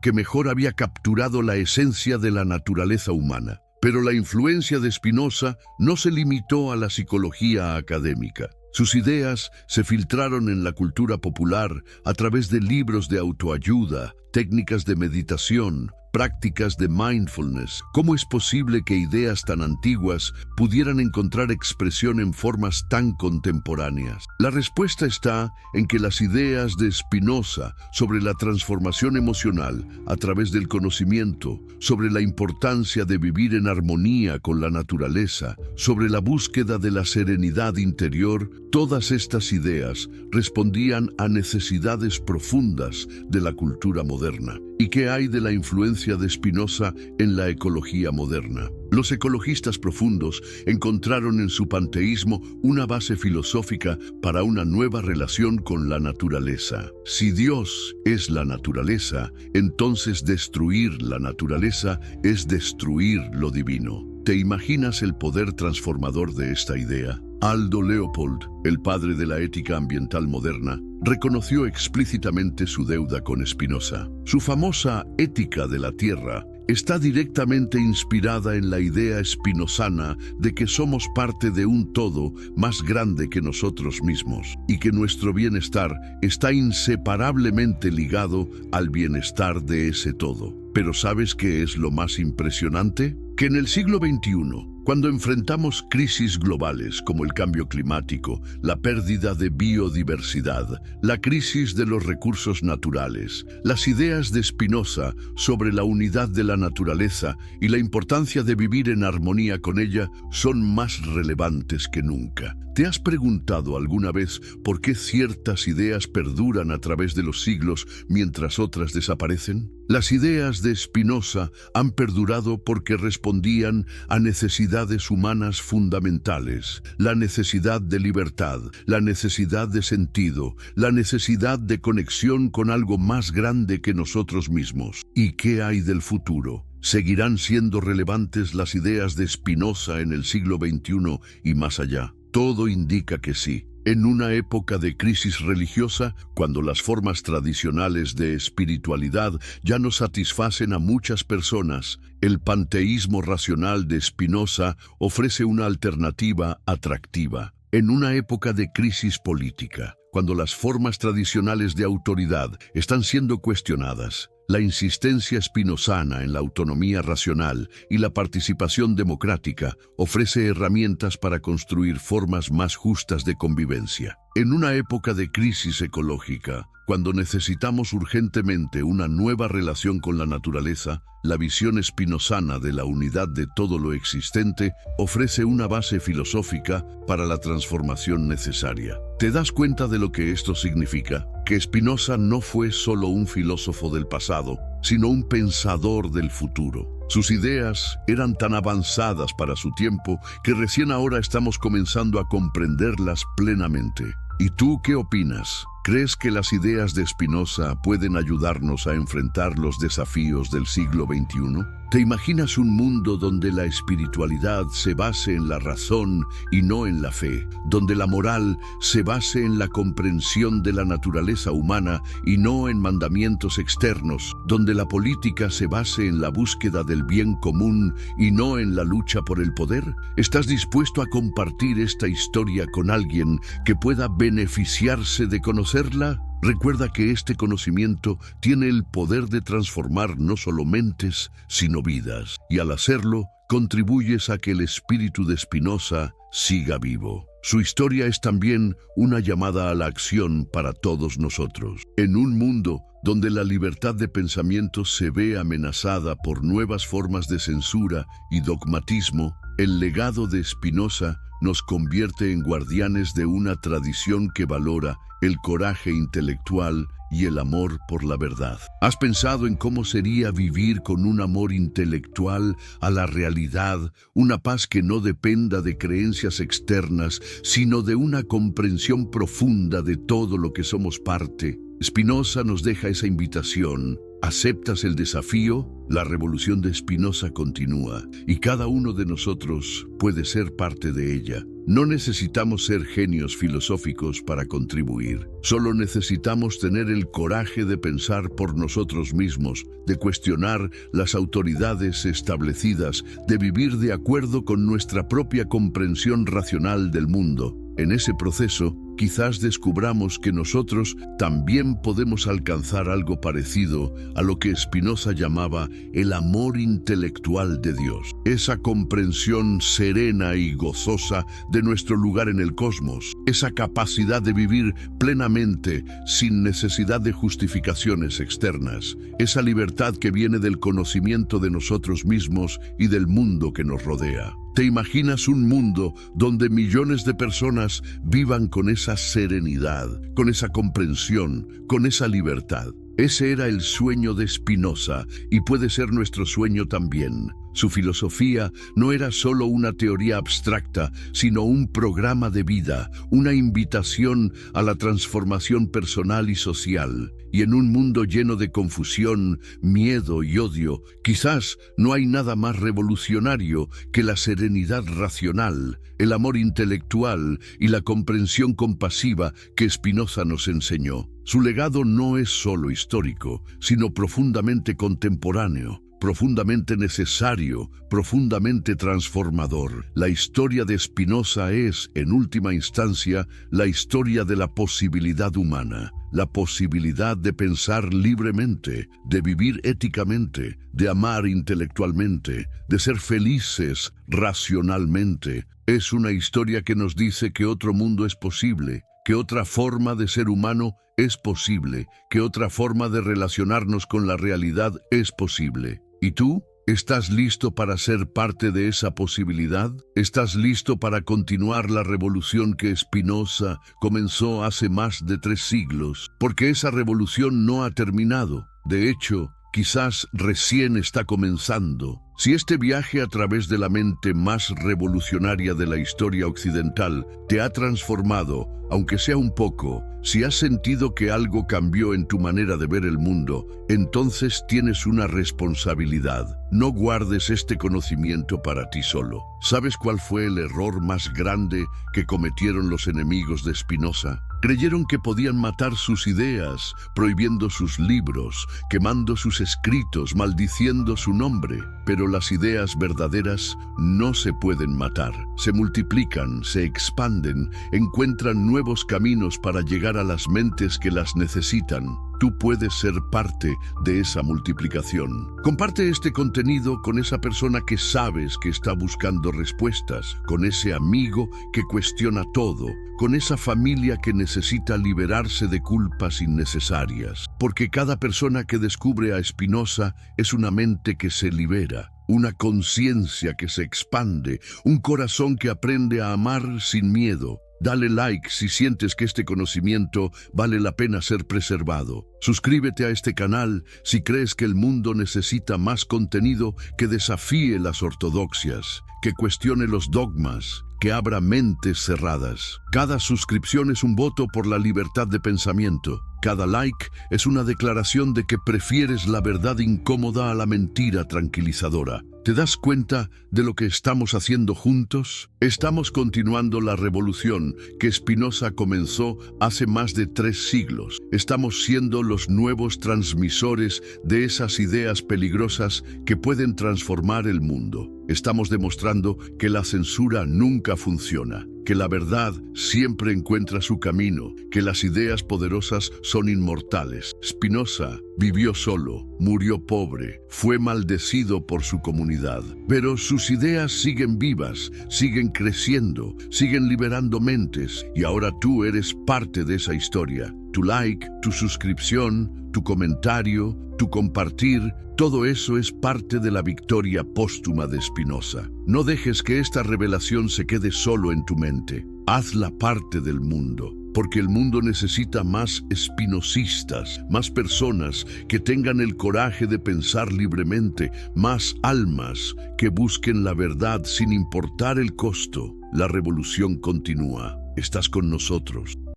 que mejor había capturado la esencia de la naturaleza humana. Pero la influencia de Spinoza no se limitó a la psicología académica. Sus ideas se filtraron en la cultura popular a través de libros de autoayuda, técnicas de meditación, prácticas de mindfulness. ¿Cómo es posible que ideas tan antiguas pudieran encontrar expresión en formas tan contemporáneas? La respuesta está en que las ideas de Spinoza sobre la transformación emocional a través del conocimiento, sobre la importancia de vivir en armonía con la naturaleza, sobre la búsqueda de la serenidad interior, todas estas ideas respondían a necesidades profundas de la cultura moderna. ¿Y qué hay de la influencia de Spinoza en la ecología moderna? Los ecologistas profundos encontraron en su panteísmo una base filosófica para una nueva relación con la naturaleza. Si Dios es la naturaleza, entonces destruir la naturaleza es destruir lo divino. ¿Te imaginas el poder transformador de esta idea? Aldo Leopold, el padre de la ética ambiental moderna, reconoció explícitamente su deuda con Spinoza. Su famosa Ética de la Tierra está directamente inspirada en la idea spinozana de que somos parte de un todo más grande que nosotros mismos y que nuestro bienestar está inseparablemente ligado al bienestar de ese todo. Pero ¿sabes qué es lo más impresionante? Que en el siglo XXI, cuando enfrentamos crisis globales como el cambio climático, la pérdida de biodiversidad, la crisis de los recursos naturales, las ideas de Spinoza sobre la unidad de la naturaleza y la importancia de vivir en armonía con ella son más relevantes que nunca. ¿Te has preguntado alguna vez por qué ciertas ideas perduran a través de los siglos mientras otras desaparecen? Las ideas de Spinoza han perdurado porque respondían a necesidades humanas fundamentales: la necesidad de libertad, la necesidad de sentido, la necesidad de conexión con algo más grande que nosotros mismos. ¿Y qué hay del futuro? ¿Seguirán siendo relevantes las ideas de Spinoza en el siglo XXI y más allá? Todo indica que sí. En una época de crisis religiosa, cuando las formas tradicionales de espiritualidad ya no satisfacen a muchas personas, el panteísmo racional de Spinoza ofrece una alternativa atractiva. En una época de crisis política, cuando las formas tradicionales de autoridad están siendo cuestionadas, la insistencia spinozana en la autonomía racional y la participación democrática ofrece herramientas para construir formas más justas de convivencia. En una época de crisis ecológica, cuando necesitamos urgentemente una nueva relación con la naturaleza, la visión spinozana de la unidad de todo lo existente ofrece una base filosófica para la transformación necesaria. ¿Te das cuenta de lo que esto significa? Que Spinoza no fue solo un filósofo del pasado, sino un pensador del futuro. Sus ideas eran tan avanzadas para su tiempo que recién ahora estamos comenzando a comprenderlas plenamente. ¿Y tú qué opinas? ¿Crees que las ideas de Spinoza pueden ayudarnos a enfrentar los desafíos del siglo XXI? ¿Te imaginas un mundo donde la espiritualidad se base en la razón y no en la fe? Donde la moral se base en la comprensión de la naturaleza humana y no en mandamientos externos? Donde la política se base en la búsqueda del bien común y no en la lucha por el poder? ¿Estás dispuesto a compartir esta historia con alguien que pueda beneficiarse de conocerla? Recuerda que este conocimiento tiene el poder de transformar no solo mentes, sino vidas, y al hacerlo, contribuyes a que el espíritu de Spinoza siga vivo. Su historia es también una llamada a la acción para todos nosotros. En un mundo donde la libertad de pensamiento se ve amenazada por nuevas formas de censura y dogmatismo, el legado de Spinoza nos convierte en guardianes de una tradición que valora el coraje intelectual y el amor por la verdad. ¿Has pensado en cómo sería vivir con un amor intelectual a la realidad, una paz que no dependa de creencias externas, sino de una comprensión profunda de todo lo que somos parte? Spinoza nos deja esa invitación. ¿Aceptas el desafío? La revolución de Spinoza continúa y cada uno de nosotros puede ser parte de ella. No necesitamos ser genios filosóficos para contribuir. Solo necesitamos tener el coraje de pensar por nosotros mismos, de cuestionar las autoridades establecidas, de vivir de acuerdo con nuestra propia comprensión racional del mundo. En ese proceso, quizás descubramos que nosotros también podemos alcanzar algo parecido a lo que Spinoza llamaba el amor intelectual de Dios, esa comprensión serena y gozosa de nuestro lugar en el cosmos, esa capacidad de vivir plenamente sin necesidad de justificaciones externas, esa libertad que viene del conocimiento de nosotros mismos y del mundo que nos rodea. ¿Te imaginas un mundo donde millones de personas vivan con esa serenidad, con esa comprensión, con esa libertad? Ese era el sueño de Spinoza y puede ser nuestro sueño también. Su filosofía no era solo una teoría abstracta, sino un programa de vida, una invitación a la transformación personal y social. Y en un mundo lleno de confusión, miedo y odio, quizás no hay nada más revolucionario que la serenidad racional, el amor intelectual y la comprensión compasiva que Spinoza nos enseñó. Su legado no es solo histórico, sino profundamente contemporáneo, profundamente necesario, profundamente transformador. La historia de Spinoza es, en última instancia, la historia de la posibilidad humana, la posibilidad de pensar libremente, de vivir éticamente, de amar intelectualmente, de ser felices racionalmente. Es una historia que nos dice que otro mundo es posible, que otra forma de ser humano es posible, que otra forma de relacionarnos con la realidad es posible. ¿Y tú? ¿Estás listo para ser parte de esa posibilidad? ¿Estás listo para continuar la revolución que Spinoza comenzó hace más de 3 siglos? Porque esa revolución no ha terminado. De hecho, quizás recién está comenzando. Si este viaje a través de la mente más revolucionaria de la historia occidental te ha transformado, aunque sea un poco, si has sentido que algo cambió en tu manera de ver el mundo, entonces tienes una responsabilidad. No guardes este conocimiento para ti solo. ¿Sabes cuál fue el error más grande que cometieron los enemigos de Spinoza? Creyeron que podían matar sus ideas, prohibiendo sus libros, quemando sus escritos, maldiciendo su nombre. Pero las ideas verdaderas no se pueden matar. Se multiplican, se expanden, encuentran nuevos caminos para llegar a las mentes que las necesitan. Tú puedes ser parte de esa multiplicación. Comparte este contenido con esa persona que sabes que está buscando respuestas, con ese amigo que cuestiona todo, con esa familia que necesita liberarse de culpas innecesarias. Porque cada persona que descubre a Spinoza es una mente que se libera, una conciencia que se expande, un corazón que aprende a amar sin miedo. Dale like si sientes que este conocimiento vale la pena ser preservado. Suscríbete a este canal si crees que el mundo necesita más contenido que desafíe las ortodoxias, que cuestione los dogmas, que abra mentes cerradas. Cada suscripción es un voto por la libertad de pensamiento. Cada like es una declaración de que prefieres la verdad incómoda a la mentira tranquilizadora. ¿Te das cuenta de lo que estamos haciendo juntos? Estamos continuando la revolución que Spinoza comenzó hace más de 3 siglos. Estamos siendo los nuevos transmisores de esas ideas peligrosas que pueden transformar el mundo. Estamos demostrando que la censura nunca funciona, que la verdad siempre encuentra su camino, que las ideas poderosas son inmortales. Spinoza vivió solo, murió pobre, fue maldecido por su comunidad, pero sus ideas siguen vivas, siguen creciendo, siguen liberando mentes, y ahora tú eres parte de esa historia. Tu like, tu suscripción, tu comentario, tu compartir, todo eso es parte de la victoria póstuma de Spinoza. No dejes que esta revelación se quede solo en tu mente. Hazla parte del mundo, porque el mundo necesita más spinozistas, más personas que tengan el coraje de pensar libremente, más almas que busquen la verdad sin importar el costo. La revolución continúa. ¿Estás con nosotros?